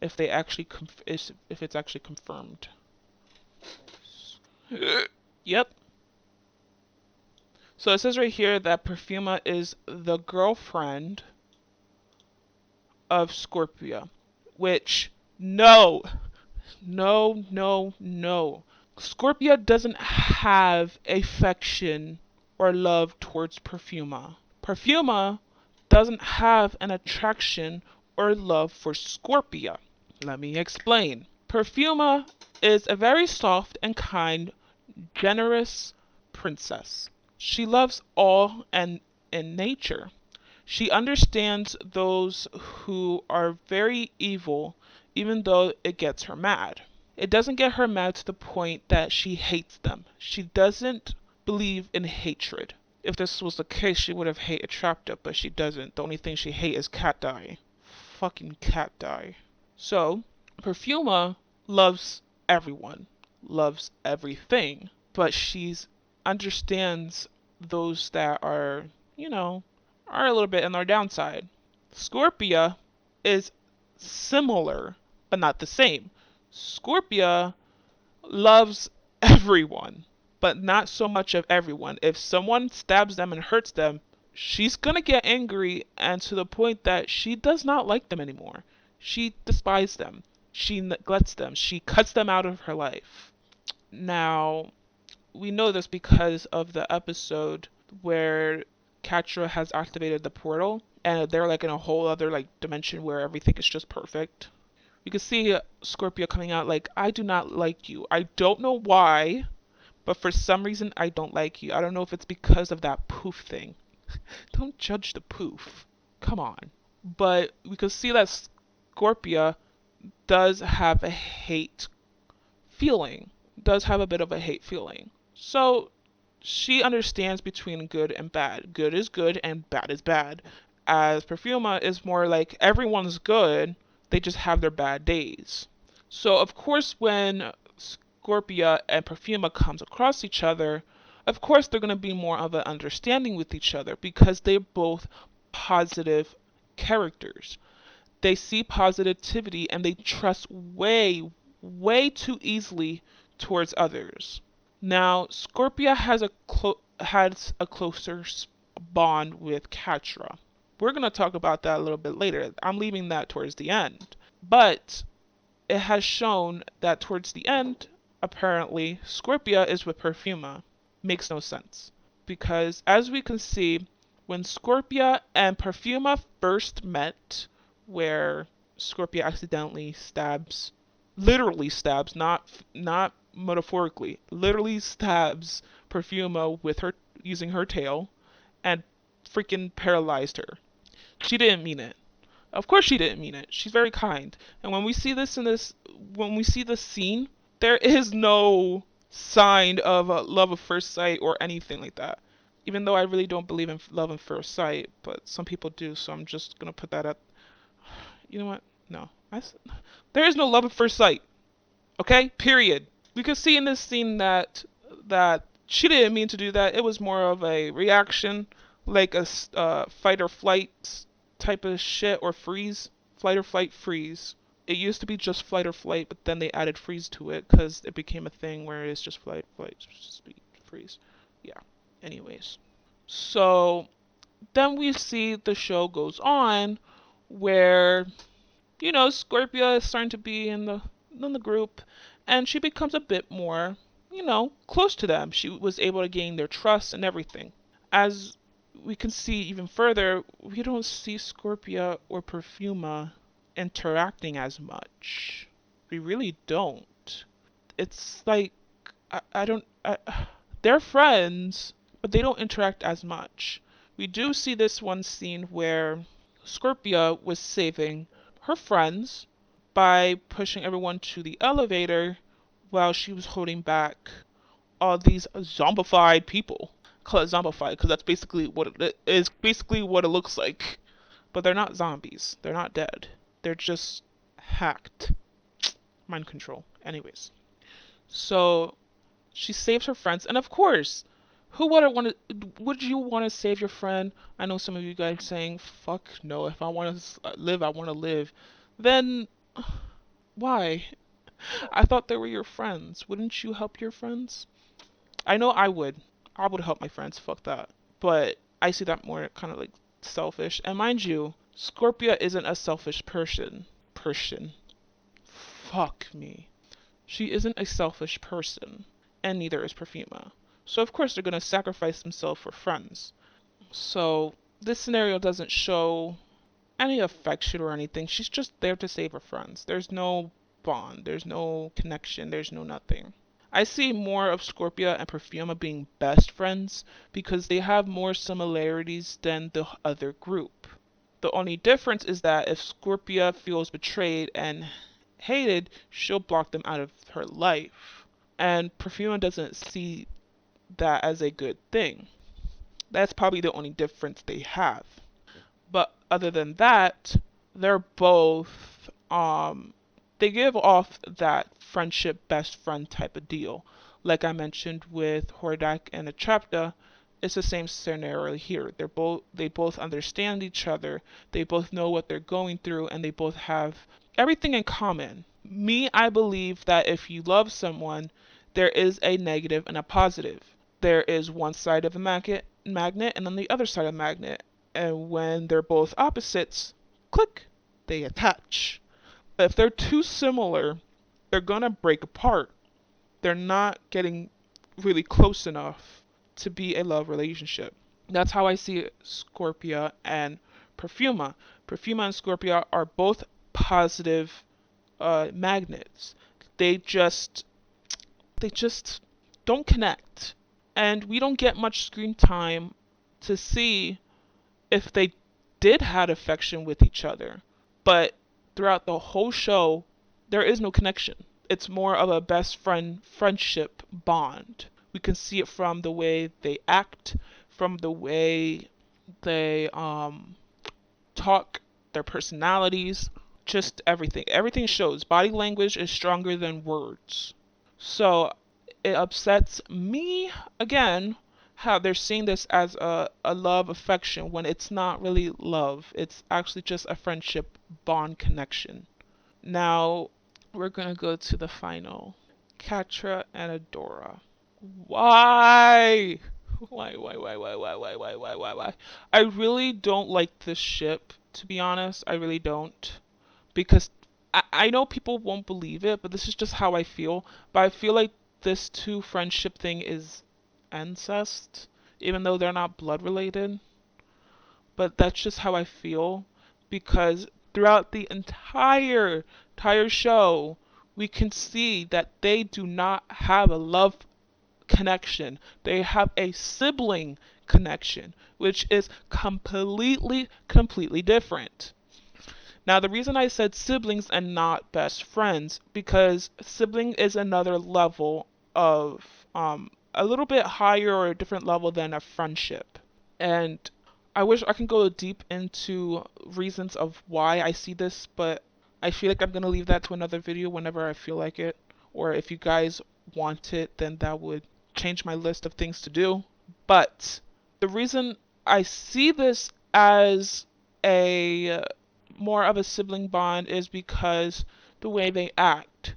if they actually if it's actually confirmed. Yep. So it says right here that Perfuma is the girlfriend of Scorpia, which no, no, no, no. Scorpia doesn't have affection or love towards Perfuma. Perfuma doesn't have an attraction or love for Scorpia. Let me explain. Perfuma is a very soft and kind, generous princess. She loves all and in nature. She understands those who are very evil, even though it gets her mad. It doesn't get her mad to the point that she hates them. She doesn't believe in hatred. If this was the case, she would have hated Catra, but she doesn't. The only thing she hates is cat dye. Fucking cat dye. So, Perfuma loves everyone, loves everything, but she's understands those that are, you know, are a little bit on their downside. Scorpia is similar, but not the same. Scorpia loves everyone, but not so much of everyone. If someone stabs them and hurts them, she's gonna get angry and to the point that she does not like them anymore. She despises them. She neglects them. She cuts them out of her life. Now, we know this because of the episode where Catra has activated the portal and they're like in a whole other like dimension where everything is just perfect. You can see Scorpio coming out like, I do not like you. I don't know why, but for some reason I don't like you. I don't know if it's because of that poof thing. Don't judge the poof. Come on. But we can see that Scorpio does have a hate feeling. Does have a bit of a hate feeling. So she understands between good and bad. Good is good and bad is bad. As Perfuma is more like everyone's good, they just have their bad days. So of course when Scorpia and Perfuma comes across each other, of course they're going to be more of an understanding with each other because they're both positive characters. They see positivity and they trust way, way too easily towards others. Now, Scorpia has a closer bond with Catra. We're going to talk about that a little bit later. I'm leaving that towards the end. But it has shown that towards the end, apparently, Scorpia is with Perfuma. Makes no sense. Because as we can see, when Scorpia and Perfuma first met, where Scorpia accidentally literally stabs, not metaphorically, literally stabs Perfuma with her using her tail and freaking paralyzed her. She didn't mean it. Of course she didn't mean it. She's very kind. And when we see this scene, there is no sign of love at first sight or anything like that. Even though I really don't believe in love at first sight, but some people do, so I'm just gonna put that up. You know what? No. There is no love at first sight. Okay? Period. We could see in this scene that she didn't mean to do that. It was more of a reaction, like a fight or flight type of shit, or freeze. Flight or flight, freeze. It used to be just flight or flight, but then they added freeze to it because it became a thing where it's just flight, speed, freeze. Yeah. Anyways. So then we see the show goes on where, you know, Scorpio is starting to be in the group, and she becomes a bit more, you know, close to them. She was able to gain their trust and everything. As we can see even further, we don't see Scorpio or Perfuma interacting as much. We really don't. It's like I don't. They're friends, but they don't interact as much. We do see this one scene where Scorpio was saving her friends by pushing everyone to the elevator while she was holding back all these zombified people. Call it zombified because that's basically what it is. Basically what it looks like. But they're not zombies. They're not dead. They're just hacked. Mind control. Anyways, so she saves her friends, and of course, who would want to? Would you want to save your friend? I know some of you guys saying, "Fuck no! If I want to live, I want to live." Then why? I thought they were your friends. Wouldn't you help your friends? I know I would. I would help my friends. Fuck that. But I see that more kind of like selfish. And mind you, Scorpio isn't a selfish person. Fuck me. She isn't a selfish person. And neither is Perfuma. So of course they're gonna sacrifice themselves for friends. So this scenario doesn't show any affection or anything. She's just there to save her friends. There's no bond. There's no connection. There's no nothing. I see more of Scorpio and Perfuma being best friends because they have more similarities than the other group. The only difference is that if Scorpio feels betrayed and hated, she'll block them out of her life. And Perfuma doesn't see that as a good thing. That's probably the only difference they have. But other than that, they're both they give off that friendship best friend type of deal. Like I mentioned with Hordak and a Catra, it's the same scenario here. They both understand each other, they both know what they're going through, and they both have everything in common. Me, I believe that if you love someone, there is a negative and a positive. There is one side of a magnet and then the other side of a magnet. And when they're both opposites, click, they attach. But if they're too similar, they're gonna break apart. They're not getting really close enough to be a love relationship. That's how I see Scorpio and Perfuma. Perfuma and Scorpio are both positive magnets. They just they just don't connect. And we don't get much screen time to see if they did had affection with each other. But throughout the whole show, there is no connection. It's more of a best friendship bond. We can see it from the way they act, from the way they talk, their personalities, just everything. Everything shows. Body language is stronger than words. So it upsets me again how they're seeing this as a love affection when it's not really love. It's actually just a friendship bond connection. Now we're gonna go to the final. Catra and Adora. Why? Why? I really don't like this ship, to be honest. I really don't. Because I know people won't believe it, but this is just how I feel. But I feel like this two friendship thing is incest, even though they're not blood related. But that's just how I feel because throughout the entire show, we can see that they do not have a love connection. They have a sibling connection, which is completely different. Now, the reason I said siblings and not best friends, because sibling is another level of, a little bit higher or a different level than a friendship. And I wish I can go deep into reasons of why I see this, but I feel like I'm going to leave that to another video whenever I feel like it. Or if you guys want it, then that would change my list of things to do. But the reason I see this as a more of a sibling bond is because the way they act.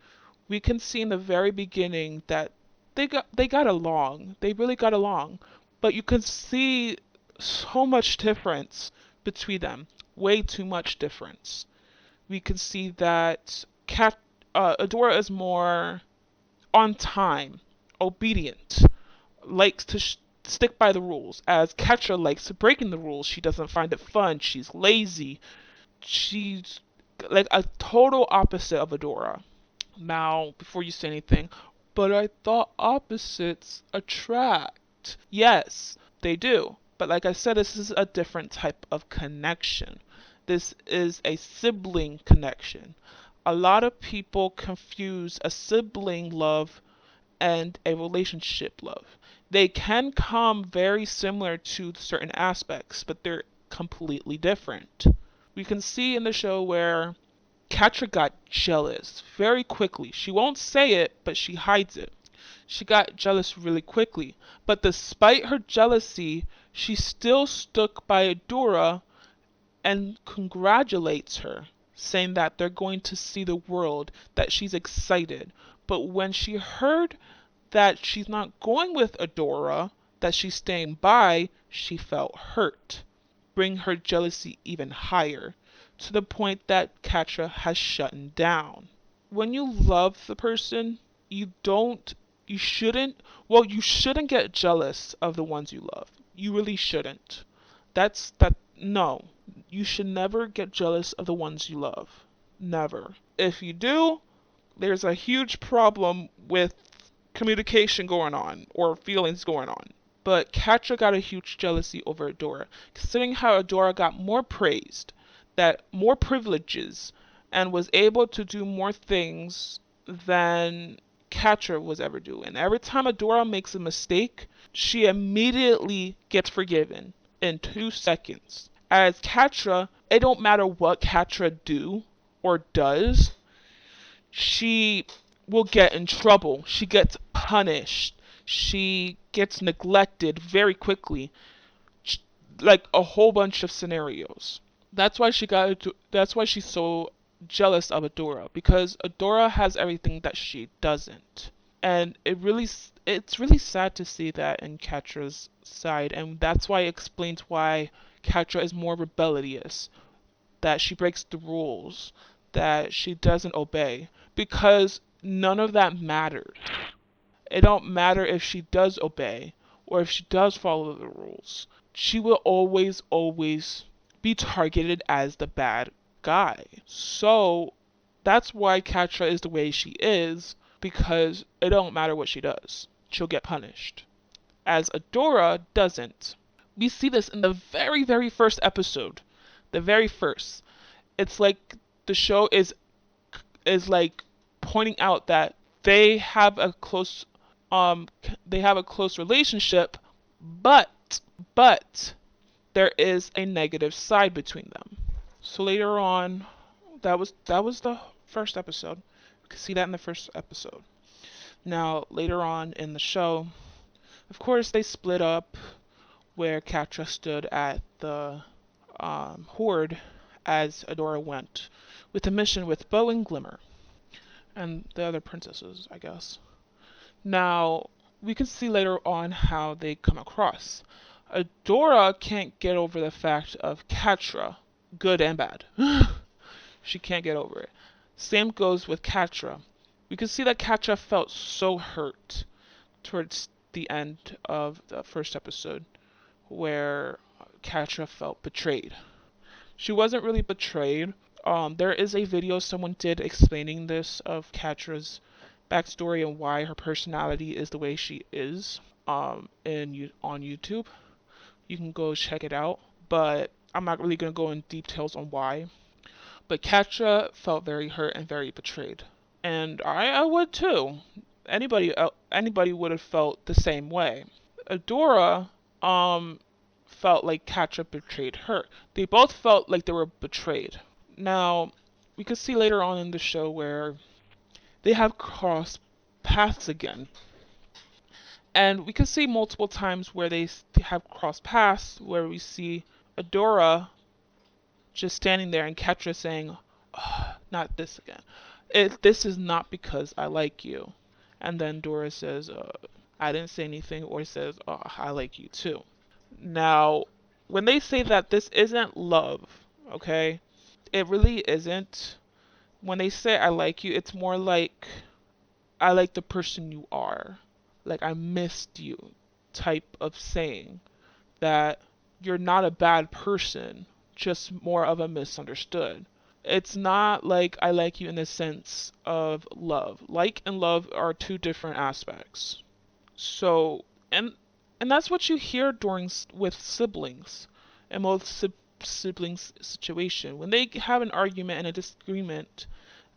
We can see in the very beginning that they got along. They really got along. But you can see so much difference between them. Way too much difference. We can see that Adora is more on time, obedient, likes to stick by the rules, as Catra likes breaking the rules. She doesn't find it fun. She's lazy. She's like a total opposite of Adora. Now, before you say anything, but I thought opposites attract. Yes, they do. But like I said, this is a different type of connection. This is a sibling connection. A lot of people confuse a sibling love and a relationship love. They can come very similar to certain aspects, but they're completely different. We can see in the show where Catra got jealous very quickly. She won't say it, but she hides it. She got jealous really quickly. But despite her jealousy, she still stuck by Adora and congratulates her, saying that they're going to see the world, that she's excited. But when she heard that she's not going with Adora, that she's staying by, she felt hurt, bring her jealousy even higher, to the point that Catra has shut down. When you love the person, you don't, you shouldn't, well, you shouldn't get jealous of the ones you love. You really shouldn't. No. You should never get jealous of the ones you love. Never. If you do, there's a huge problem with communication going on or feelings going on. But Catra got a huge jealousy over Adora, considering how Adora got more praised, that more privileges, and was able to do more things than Catra was ever doing. Every time Adora makes a mistake, she immediately gets forgiven in 2 seconds. As Catra, it don't matter what Catra do or does, she will get in trouble. She gets punished. She gets neglected very quickly. Like a whole bunch of scenarios. That's why she's so jealous of Adora, because Adora has everything that she doesn't. And it's really sad to see that in Catra's side, and that's why it explains why Catra is more rebellious, that she breaks the rules, that she doesn't obey, because none of that matters. It don't matter if she does obey or if she does follow the rules. She will always be targeted as the bad guy. So that's why Catra is the way she is, because it don't matter what she does. She'll get punished. As Adora doesn't. We see this in the very first episode. The very first. It's like the show is like pointing out that they have a close relationship, but there is a negative side between them. So later on, that was the first episode. You can see that in the first episode. Now later on in the show, of course they split up, where Catra stood at the horde as Adora went with a mission with Bow and Glimmer and the other princesses, I guess. Now, we can see later on how they come across. Adora can't get over the fact of Catra, good and bad. She can't get over it. Same goes with Catra. We can see that Catra felt so hurt towards the end of the first episode, where Catra felt betrayed. She wasn't really betrayed. There is a video someone did explaining this of Catra's backstory and why her personality is the way she is. On YouTube, you can go check it out. But I'm not really gonna go in details on why. But Catra felt very hurt and very betrayed, and I would too. Anybody would have felt the same way. Adora felt like Catra betrayed her. They both felt like they were betrayed. Now, we could see later on in the show where they have crossed paths again. And we can see multiple times where they have crossed paths, where we see Adora just standing there and Catra saying, oh, not this again. This is not because I like you. And then Dora says, I didn't say anything, or says, oh, I like you too. Now, when they say that this isn't love, okay, it really isn't. When they say I like you, it's more like I like the person you are. Like I missed you type of saying. That you're not a bad person, just more of a misunderstood. It's not like I like you in the sense of love. Like and love are two different aspects. So, and and that's what you hear with siblings, and most siblings situation when they have an argument and a disagreement,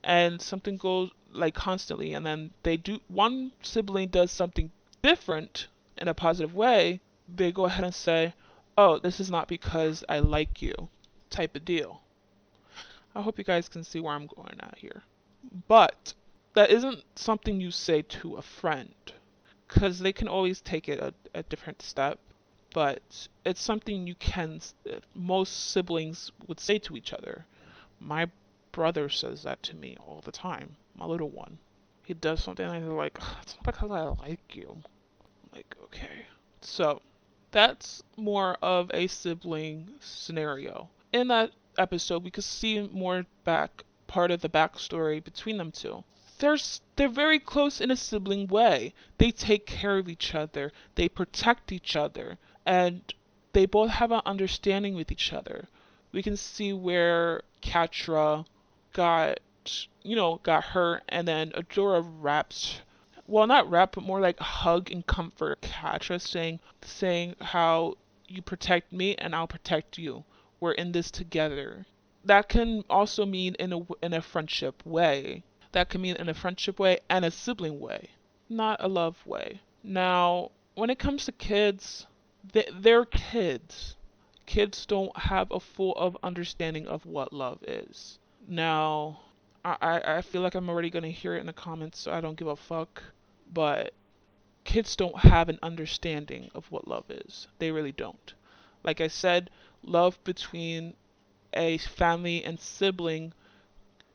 and something goes like constantly, and then they do one sibling does something different in a positive way, they go ahead and say, "Oh, this is not because I like you," type of deal. I hope you guys can see where I'm going at here. But that isn't something you say to a friend, because they can always take it a different step. But it's something you can, most siblings would say to each other. My brother says that to me all the time, my little one. He does something and he's like, it's not because I like you. I'm like, okay. So that's more of a sibling scenario. In that episode, we could see more part of the backstory between them two. They're very close in a sibling way. They take care of each other, they protect each other, and they both have an understanding with each other. We can see where Catra got, got hurt, and then Adora wraps, well, not wrap, but more like hug and comfort Catra, saying how you protect me and I'll protect you. We're in this together. That can also mean in a friendship way. That can mean in a friendship way and a sibling way, not a love way. Now, when it comes to kids, they're kids. Kids don't have a full of understanding of what love is. Now, I feel like I'm already gonna hear it in the comments, so I don't give a fuck. But kids don't have an understanding of what love is. They really don't. Like I said, love between a family and sibling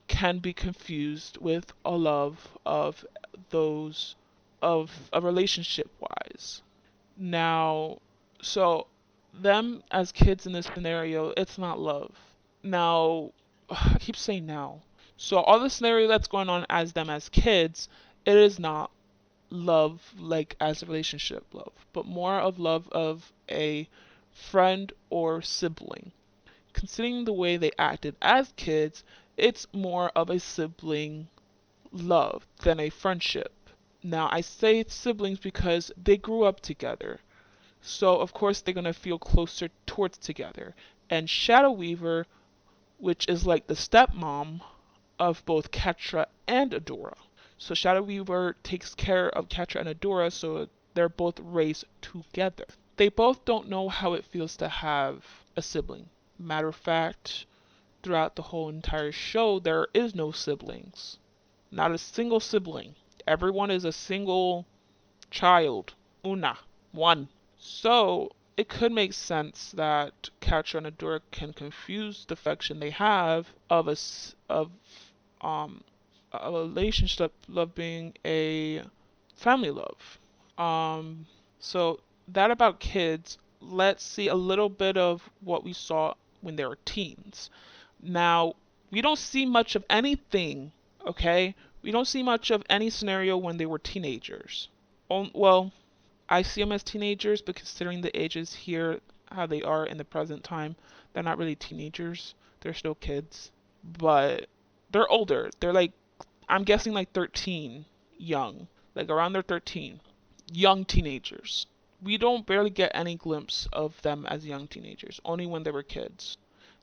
can be confused with a love of those of a relationship wise. Now, so them as kids in this scenario, it's not love. Now, I keep saying now. So all the scenario that's going on as them as kids, it is not love like as a relationship love, but more of love of a friend or sibling. Considering the way they acted as kids, it's more of a sibling love than a friendship. Now, I say it's siblings because they grew up together. So, of course, they're going to feel closer towards together. And Shadow Weaver, which is like the stepmom of both Catra and Adora. So, Shadow Weaver takes care of Catra and Adora, so they're both raised together. They both don't know how it feels to have a sibling. Matter of fact, throughout the whole entire show, there is no siblings. Not a single sibling. Everyone is a single child. Una. One. So, it could make sense that Catra and Adora can confuse the affection they have um a relationship love being a family love. Um so that about kids. Let's see a little bit of what we saw when they were teens. Now, we don't see much of anything, okay? We don't see much of any scenario when they were teenagers. Well, I see them as teenagers, but considering the ages here, how they are in the present time, they're not really teenagers. They're still kids. But they're older. They're like, I'm guessing like 13, young. Like around their 13. Young teenagers. We don't barely get any glimpse of them as young teenagers, only when they were kids.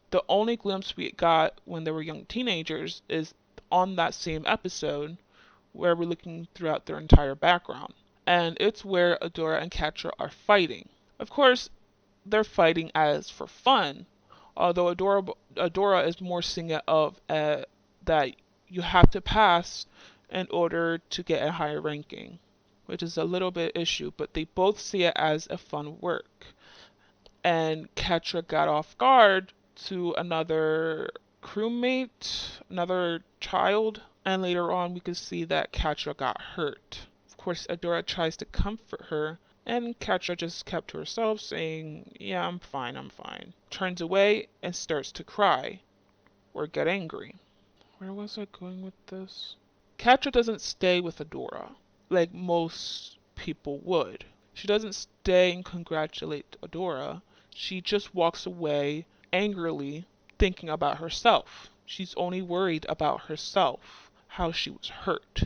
The only glimpse we got when they were young teenagers is on that same episode where we're looking throughout their entire background. And it's where Adora and Catra are fighting. Of course, they're fighting as for fun, although Adora is more seeing it of that you have to pass in order to get a higher ranking, which is a little bit issue, but they both see it as a fun work. And Catra got off guard to another crewmate, another child, and later on we could see that Catra got hurt. Of course, Adora tries to comfort her, and Catra just kept to herself, saying, "Yeah, I'm fine, I'm fine." Turns away and starts to cry, or get angry. Where was I going with this? Catra doesn't stay with Adora, like most people would. She doesn't stay and congratulate Adora. She just walks away angrily, thinking about herself. She's only worried about herself, how she was hurt,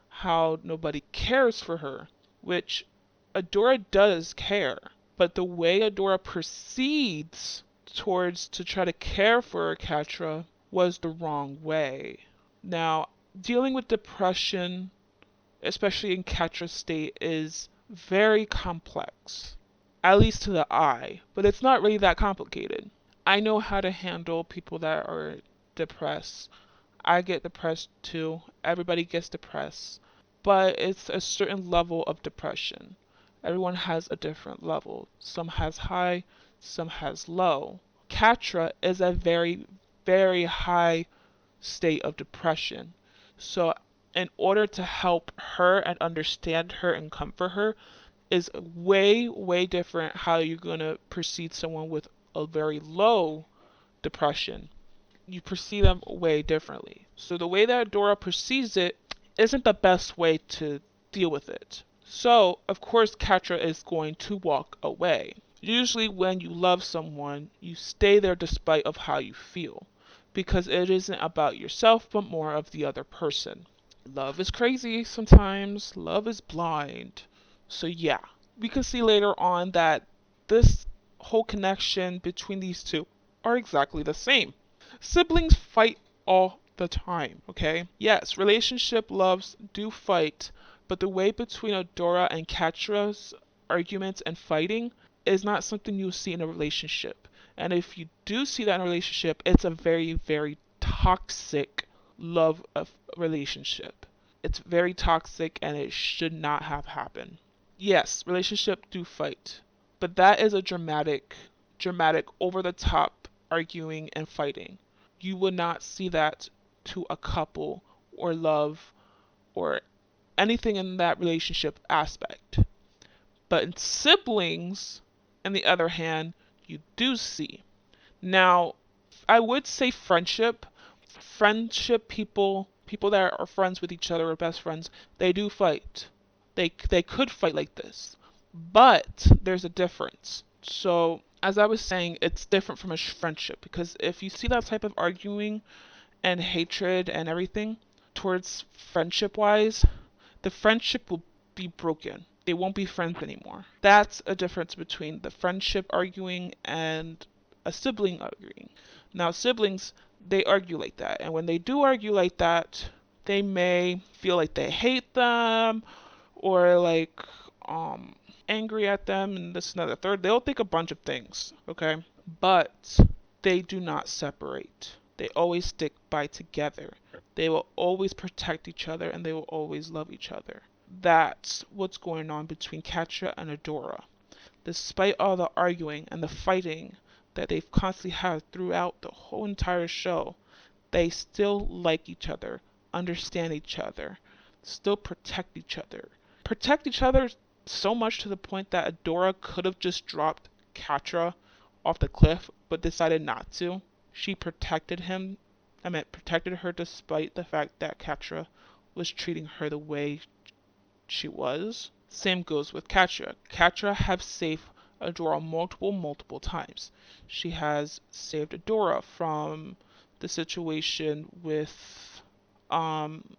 how nobody cares for her, which Adora does care. But the way Adora proceeds towards to try to care for Catra was the wrong way. Now, dealing with depression, especially in Catra's state, is very complex, at least to the eye, but it's not really that complicated. I know how to handle people that are depressed. I get depressed too. Everybody gets depressed. But it's a certain level of depression. Everyone has a different level. Some has high, some has low. Catra is a very, very high state of depression. So in order to help her and understand her and comfort her is way, way different how you're going to perceive someone with a very low depression. You perceive them way differently. So the way that Dora perceives it isn't the best way to deal with it. So, of course, Catra is going to walk away. Usually when you love someone, you stay there despite of how you feel, because it isn't about yourself but more of the other person. Love is crazy sometimes, love is blind. So yeah, we can see later on that this whole connection between these two are exactly the same. Siblings fight all the time, okay? Yes, relationship loves do fight, but the way between Adora and Catra's arguments and fighting is not something you'll see in a relationship. And if you do see that in a relationship, it's a very, very toxic love of relationship. It's very toxic and it should not have happened. Yes, relationship do fight, but that is a dramatic over the top arguing and fighting. You would not see that to a couple or love or anything in that relationship aspect. But in siblings, on the other hand, you do see. Now, I would say friendship people that are friends with each other or best friends, they do fight. They could fight like this. But there's a difference. So, as I was saying, it's different from a friendship because if you see that type of arguing and hatred and everything towards friendship wise, the friendship will be broken. They won't be friends anymore. That's a difference between the friendship arguing and a sibling arguing. Now, siblings, they argue like that. And when they do argue like that, they may feel like they hate them or like um angry at them and this and that, the third. They'll think a bunch of things, okay? But they do not separate. They always stick by together. They will always protect each other and they will always love each other. That's what's going on between Catra and Adora. Despite all the arguing and the fighting that they've constantly had throughout the whole entire show, they still like each other, understand each other, still protect each other. Protect each other so much to the point that Adora could have just dropped Catra off the cliff, but decided not to. She protected her despite the fact that Catra was treating her the way she was. Same goes with Catra. Catra has saved Adora multiple times. She has saved Adora from the situation with um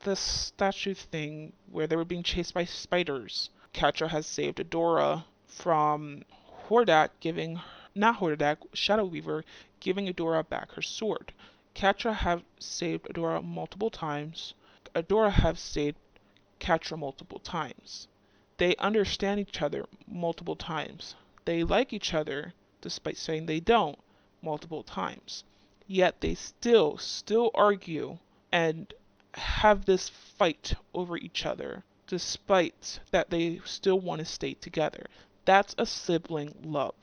the statue thing where they were being chased by spiders. Catra has saved Adora from Hordak giving not Hordak, Shadow Weaver giving Adora back her sword. Catra have saved Adora multiple times. Adora have saved Catra multiple times. They understand each other multiple times. They like each other, despite saying they don't, multiple times. Yet they still argue and have this fight over each other, despite that they still want to stay together. That's a sibling love,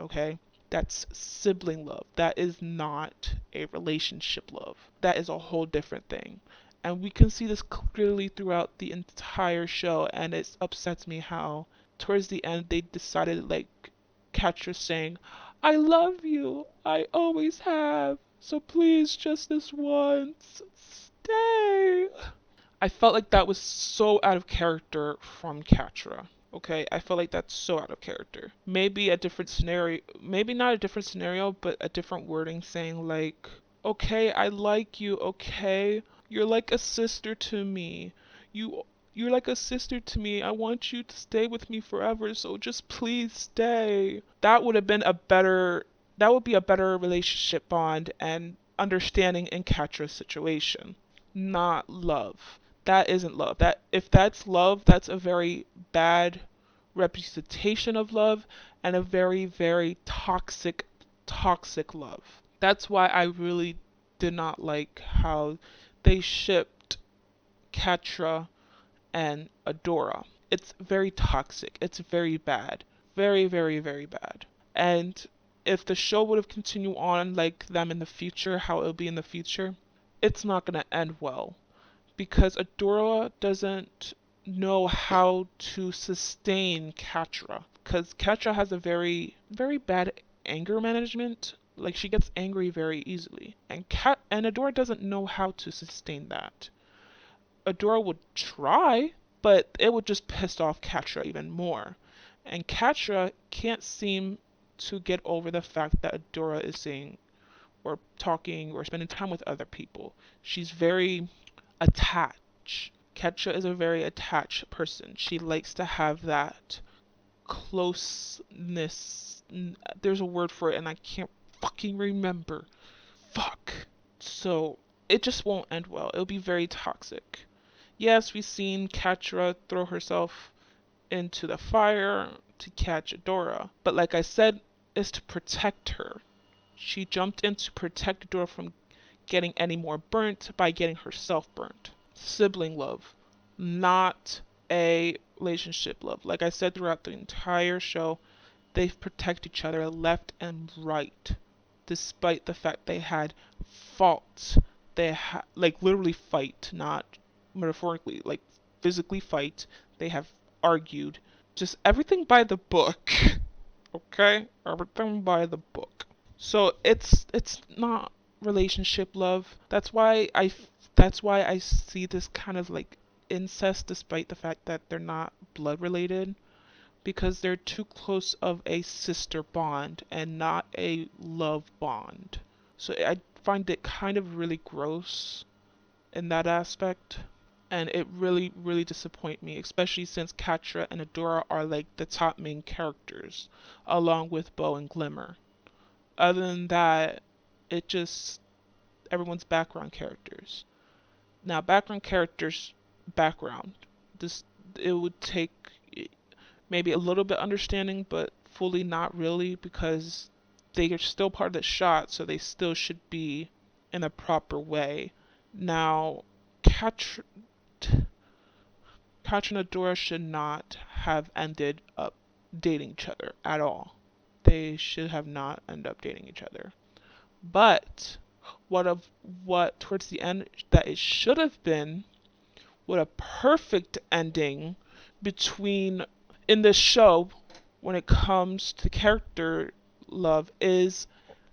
okay? That's sibling love. That is not a relationship love. That is a whole different thing. And we can see this clearly throughout the entire show, and it upsets me how towards the end they decided, like Catra saying, I love you, I always have, so please just this once, stay. I felt like that was so out of character from Catra. Okay, I felt like that's so out of character. Maybe a different scenario, maybe not a different scenario, but a different wording saying like, Okay, I like you, okay? You're like a sister to me. You you're like a sister to me. I want you to stay with me forever, so just please stay. That would be a better relationship bond and understanding in Catra's situation. Not love. That isn't love. That if that's love, that's a very bad representation of love and a very, very toxic love. That's why I really did not like how they shipped Catra and Adora. It's very toxic. It's very bad. Very, very, very bad. And if the show would have continued on like them in the future, how it'll be in the future, it's not going to end well. Because Adora doesn't know how to sustain Catra. Because Catra has a very, very bad anger management. Like she gets angry very easily, and Adora doesn't know how to sustain that. Adora would try, but it would just piss off Catra even more. And Catra can't seem to get over the fact that Adora is saying or talking or spending time with other people. She's very attached. Catra is a very attached person. She likes to have that closeness. There's a word for it and I can't fucking remember. Fuck. So it just won't end well. It'll be very toxic. Yes, we've seen Catra throw herself into the fire to catch Adora, but like I said, it's to protect her. She jumped in to protect Adora from getting any more burnt by getting herself burnt. Sibling love, not a relationship love. Like I said throughout the entire show, they protect each other left and right, despite the fact they had faults. Like literally fight, not metaphorically, like physically fight. They have argued. Just everything by the book. Okay? Everything by the book. So it's not relationship love. That's why I see this kind of like incest despite the fact that they're not blood related because they're too close of a sister bond and not a love bond. So I find it kind of really gross in that aspect. And it really, really disappointed me, especially since Catra and Adora are like the top main characters, along with Bow and Glimmer. Other than that, it just everyone's background characters. Now, background characters, background. This it would take maybe a little bit understanding, but fully not really because they are still part of the shot, so they still should be in a proper way. Now, Catra, Catra and Adora should not have ended up dating each other at all. They should have not ended up dating each other. But what towards the end that it should have been, what a perfect ending between in this show when it comes to character love is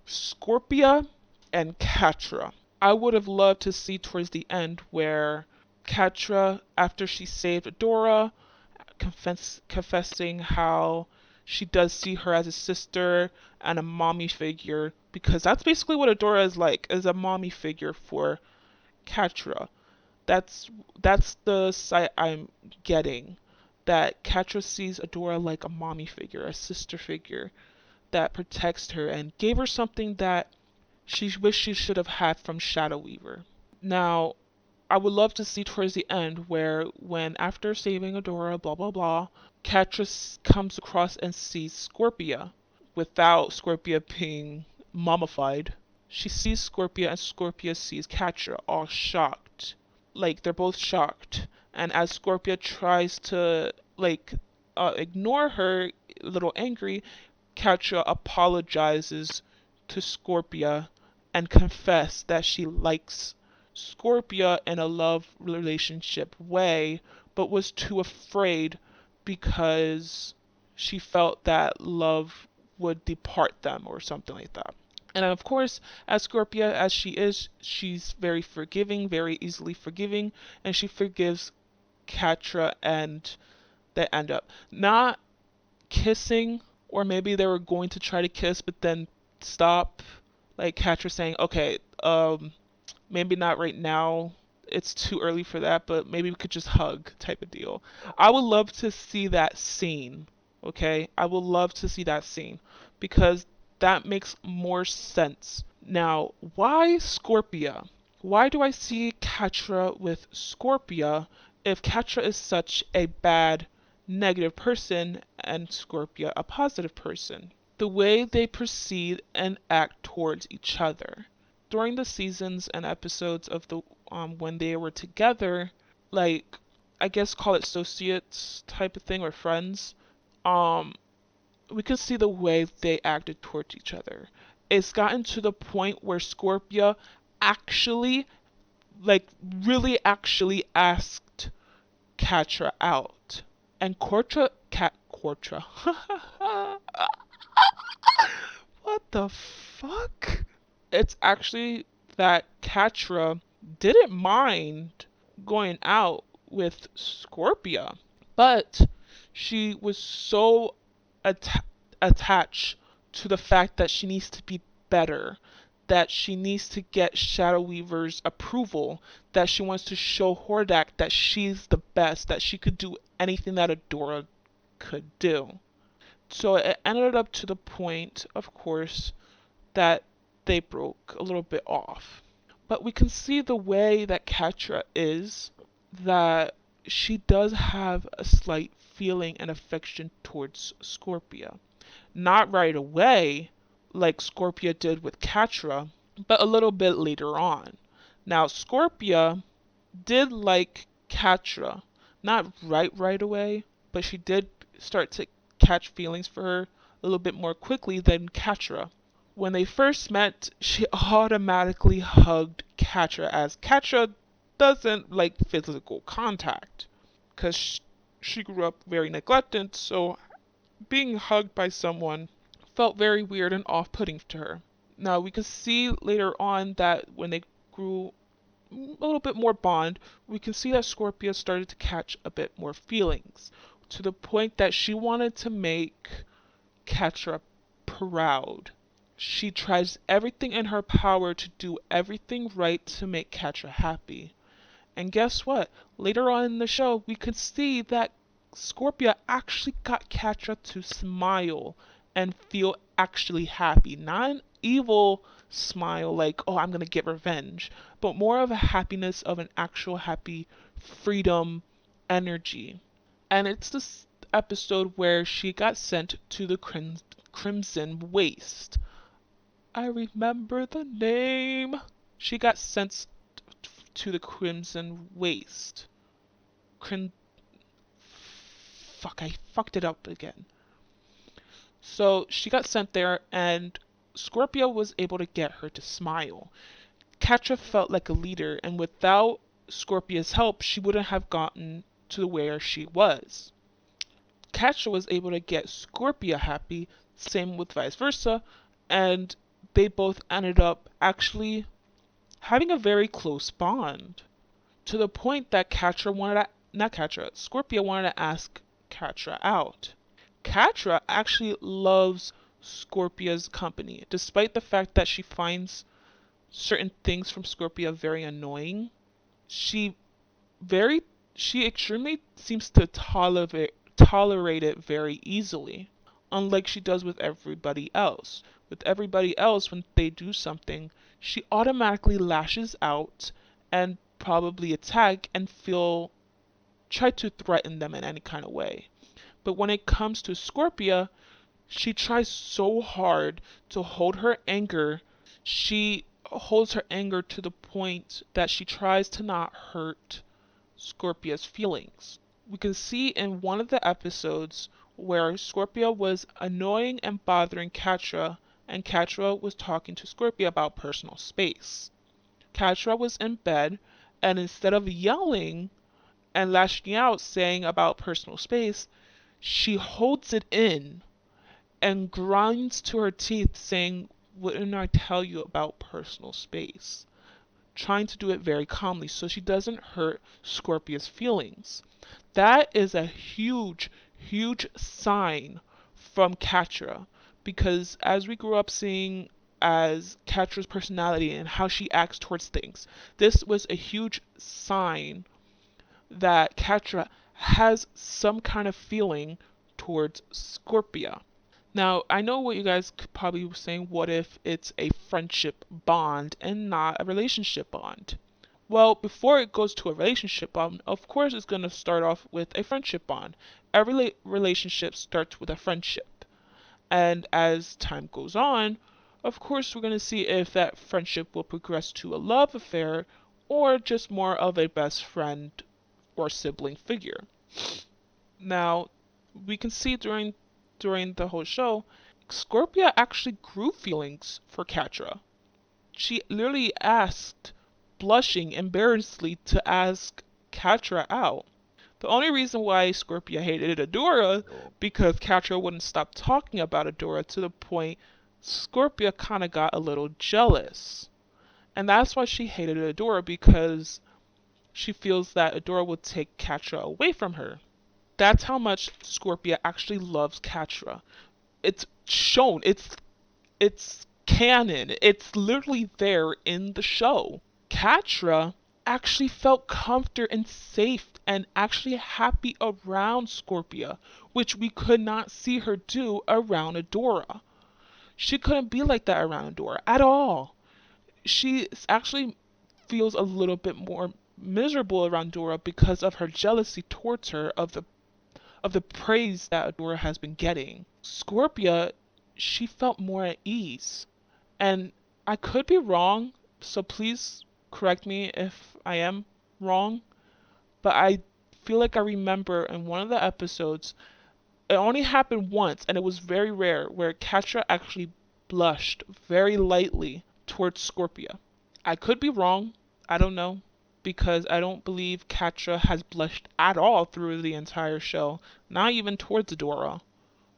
Scorpia and Catra. I would have loved to see towards the end where Catra, after she saved Adora, confessing how she does see her as a sister and a mommy figure, because that's basically what Adora is a mommy figure for Catra. That's the sight I'm getting. That Catra sees Adora like a mommy figure, a sister figure that protects her and gave her something that she wished she should have had from Shadow Weaver. Now, I would love to see towards the end where, when after saving Adora, blah blah blah, Catra comes across and sees Scorpia without Scorpia being mummified. She sees Scorpia and Scorpia sees Catra, all shocked. Like they're both shocked. And as Scorpia tries to ignore her, a little angry, Catra apologizes to Scorpia and confess that she likes Scorpia in a love relationship way, but was too afraid because she felt that love would depart them or something like that. And of course, as Scorpia as she is, she's very forgiving, very easily forgiving, and she forgives Catra and they end up not kissing, or maybe they were going to try to kiss but then stop. Like Catra saying, okay, Maybe not right now. It's too early for that, but maybe we could just hug type of deal. I would love to see that scene. Okay? I would love to see that scene because that makes more sense. Now, why Scorpia? Why do I see Catra with Scorpia if Catra is such a bad negative person and Scorpia a positive person? The way they proceed and act towards each other. During the seasons and episodes of the when they were together, like I guess call it associates type of thing or friends, um we could see the way they acted towards each other. It's gotten to the point where Scorpia actually, like really actually asked Catra out. And Catra. What the fuck? It's actually that Catra didn't mind going out with Scorpia, but she was so atta- attached to the fact that she needs to be better, that she needs to get Shadow Weaver's approval, that she wants to show Hordak that she's the best, that she could do anything that Adora could do. So it ended up to the point, of course, that they broke a little bit off. But we can see the way that Catra is, that she does have a slight feeling and affection towards Scorpia. Not right away, like Scorpia did with Catra, but a little bit later on. Now, Scorpia did like Catra, not right away, but she did start to catch feelings for her a little bit more quickly than Catra. When they first met, she automatically hugged Catra as Catra doesn't like physical contact because she grew up very neglected, so being hugged by someone felt very weird and off-putting to her. Now we can see later on that when they grew a little bit more bond, we can see that Scorpio started to catch a bit more feelings to the point that she wanted to make Catra proud. She tries everything in her power to do everything right to make Catra happy. And guess what? Later on in the show, we could see that Scorpia actually got Catra to smile and feel actually happy. Not an evil smile like, oh, I'm gonna get revenge, but more of a happiness of an actual happy freedom energy. And it's this episode where she got sent to the Crimson Waste. I remember the name. She got sent to the Crimson Waste. Crim. Fuck, I fucked it up again. So she got sent there, and Scorpio was able to get her to smile. Catra felt like a leader, and without Scorpia's help, she wouldn't have gotten to where she was. Catra was able to get Scorpia happy, same with vice versa, and they both ended up actually having a very close bond to the point that Catra wanted to, not Catra, Scorpia wanted to ask Catra out. Catra actually loves Scorpia's company, despite the fact that she finds certain things from Scorpia very annoying. She very she extremely seems to tolerate it very easily, unlike she does with everybody else. With everybody else, when they do something, she automatically lashes out and probably attack and try to threaten them in any kind of way. But when it comes to Scorpia, she tries so hard to hold her anger. She holds her anger to the point that she tries to not hurt Scorpia's feelings. We can see in one of the episodes where Scorpia was annoying and bothering Catra, and Catra was talking to Scorpia about personal space. Catra was in bed, and instead of yelling and lashing out saying about personal space, she holds it in and grinds to her teeth saying, "Wouldn't I tell you about personal space?" Trying to do it very calmly so she doesn't hurt Scorpia's feelings. That is a huge, huge sign from Catra because as we grew up seeing as Catra's personality and how she acts towards things. This was a huge sign that Catra has some kind of feeling towards Scorpio. Now, I know what you guys could probably be saying, what if it's a friendship bond and not a relationship bond? Well, before it goes to a relationship bond, of course it's going to start off with a friendship bond. Every relationship starts with a friendship. And as time goes on, of course we're going to see if that friendship will progress to a love affair or just more of a best friend or sibling figure. Now, we can see during the whole show, Scorpia actually grew feelings for Catra. She literally asked, blushing embarrassedly, to ask Catra out. The only reason why Scorpia hated Adora because Catra wouldn't stop talking about Adora to the point Scorpia kind of got a little jealous. And that's why she hated Adora, because she feels that Adora would take Catra away from her. That's how much Scorpia actually loves Catra. It's shown. It's canon. It's literally there in the show. Catra actually felt comfortable and safe and actually happy around Scorpia, which we could not see her do around Adora. She couldn't be like that around Adora at all. She actually feels a little bit more miserable around Adora because of her jealousy towards her of the praise that Adora has been getting. Scorpia, she felt more at ease. And I could be wrong, so please correct me if I am wrong. But I feel like I remember in one of the episodes, it only happened once, and it was very rare, where Catra actually blushed very lightly towards Scorpia. I could be wrong, I don't know, because I don't believe Catra has blushed at all through the entire show, not even towards Adora,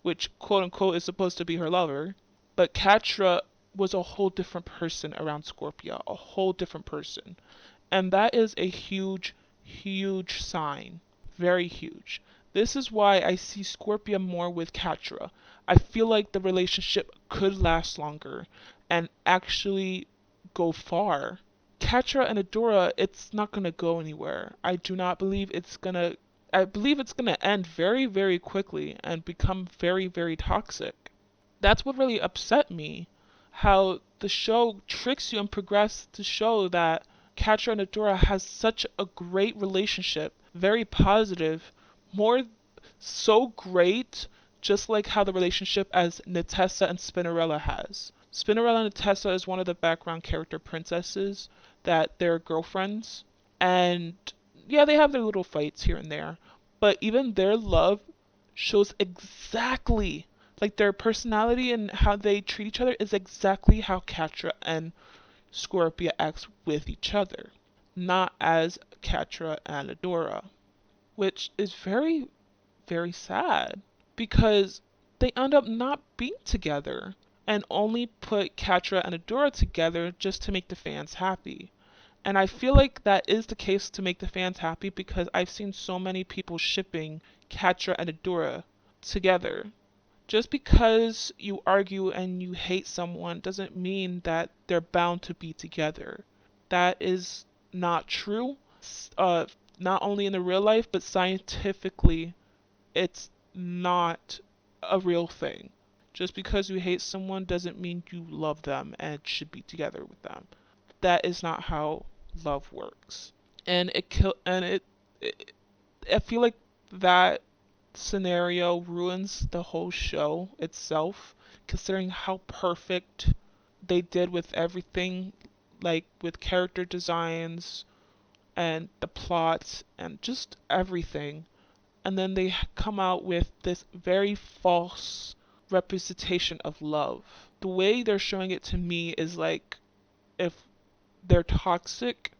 which quote unquote is supposed to be her lover. But Catra was a whole different person around Scorpia, a whole different person. And that is a huge, huge sign. Very huge. This is why I see Scorpia more with Catra. I feel like the relationship could last longer and actually go far. Catra and Adora, it's not gonna go anywhere. I do not believe it's gonna. I believe it's gonna end very, very quickly and become very, very toxic. That's what really upset me. How the show tricks you and progresses to show that Catra and Adora has such a great relationship, very positive, more so great, just like how the relationship as Natessa and Spinnerella has. Spinnerella and Natessa is one of the background character princesses that they're girlfriends, and yeah, they have their little fights here and there, but even their love shows exactly like their personality and how they treat each other is exactly how Catra and Scorpia acts with each other, not as Catra and Adora, which is very, very sad because they end up not being together and only put Catra and Adora together just to make the fans happy. And I feel like that is the case to make the fans happy because I've seen so many people shipping Catra and Adora together. Just because you argue and you hate someone doesn't mean that they're bound to be together. That is not true. Uh, Not only in the real life, but scientifically, it's not a real thing. Just because you hate someone doesn't mean you love them and should be together with them. That is not how love works. And it I feel like that scenario ruins the whole show itself, considering how perfect they did with everything, like with character designs and the plots and just everything. And then they come out with this very false representation of love. The way they're showing it to me is like if they're toxic,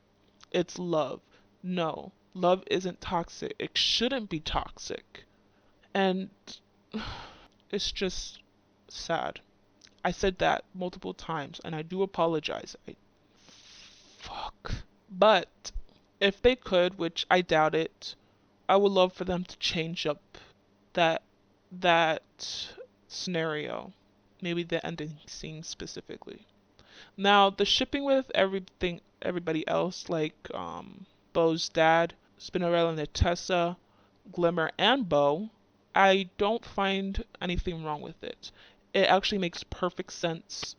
it's love. No, love isn't toxic. It shouldn't be toxic. And it's just sad. I said that multiple times and I do apologize. Fuck. But if they could, which I doubt it, I would love for them to change up that that scenario. Maybe the ending scene specifically. Now, the shipping with everybody else, like Bo's dad, Spinnerella and Tessa, Glimmer, and Bo, I don't find anything wrong with it. It actually makes perfect sense.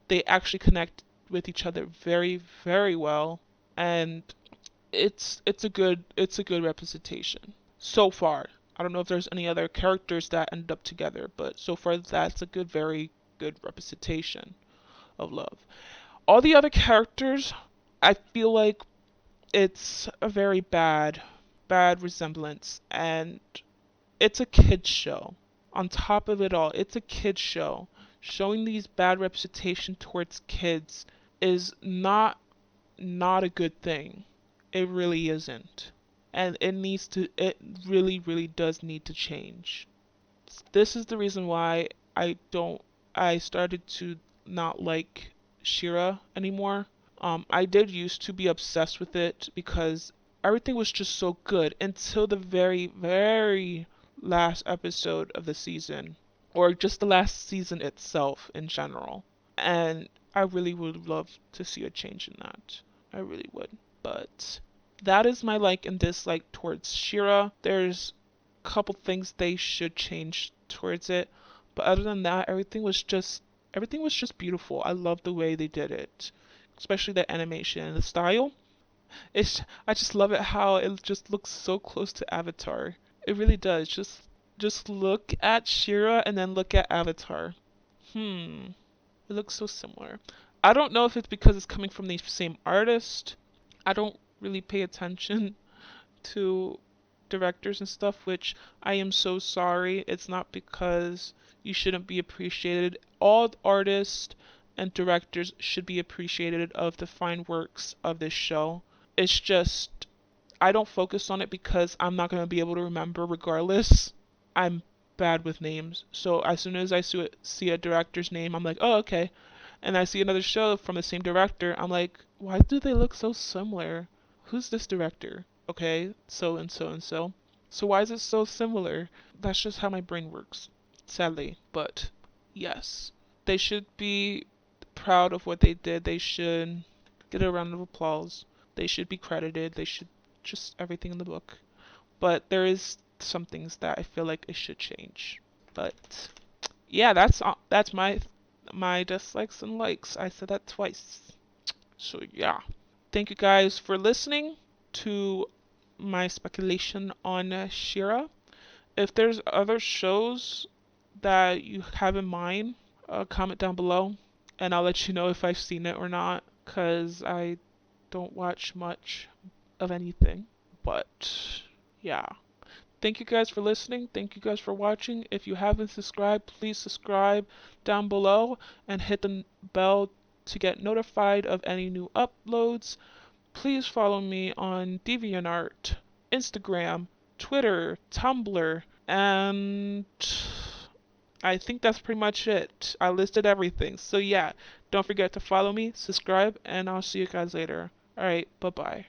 They actually connect with each other very, very well, and it's a good representation so far. I don't know if there's any other characters that end up together, but so far that's a very good representation of love. All the other characters, I feel like it's a very bad resemblance, and it's a kids show. On top of it all, it's a kids show. Showing these bad representation towards kids is not a good thing. It really isn't. And it really, really does need to change. This is the reason why I started to not like Shira anymore. I did used to be obsessed with it because everything was just so good until the very, very last episode of the season, or just the last season itself in general. And I really would love to see a change in that. I really would. But that is my like and dislike towards Shira. There's a couple things they should change towards it, but other than that, everything was just beautiful. I love the way they did it, especially the animation and the style. I just love it how it just looks so close to Avatar. It really does. Just look at Shira and then look at Avatar. Hmm. It looks so similar. I don't know if it's because it's coming from the same artist. I don't really pay attention to directors and stuff, which I am so sorry. It's not because you shouldn't be appreciated. All artists and directors should be appreciated of the fine works of this show. It's just I don't focus on it because I'm not going to be able to remember regardless. I'm bad with names. So as soon as I see a director's name, I'm like, oh, okay. And I see another show from the same director, I'm like, why do they look so similar? Who's this director? Okay, so and so and so. So why is it so similar? That's just how my brain works, sadly. But yes, they should be proud of what they did. They should get a round of applause. They should be credited. They should just everything in the book. But there is some things that I feel like it should change. But yeah, that's my dislikes and likes. I said that twice. So yeah. Thank you guys for listening to my speculation on Shira. If there's other shows that you have in mind, comment down below and I'll let you know if I've seen it or not, cause I don't watch much of anything. But yeah. Thank you guys for listening. Thank you guys for watching. If you haven't subscribed, please subscribe down below and hit the bell to get notified of any new uploads. Please follow me on DeviantArt, Instagram, Twitter, Tumblr, and I think that's pretty much it. I listed everything. So yeah, don't forget to follow me, subscribe, and I'll see you guys later. Alright, bye bye.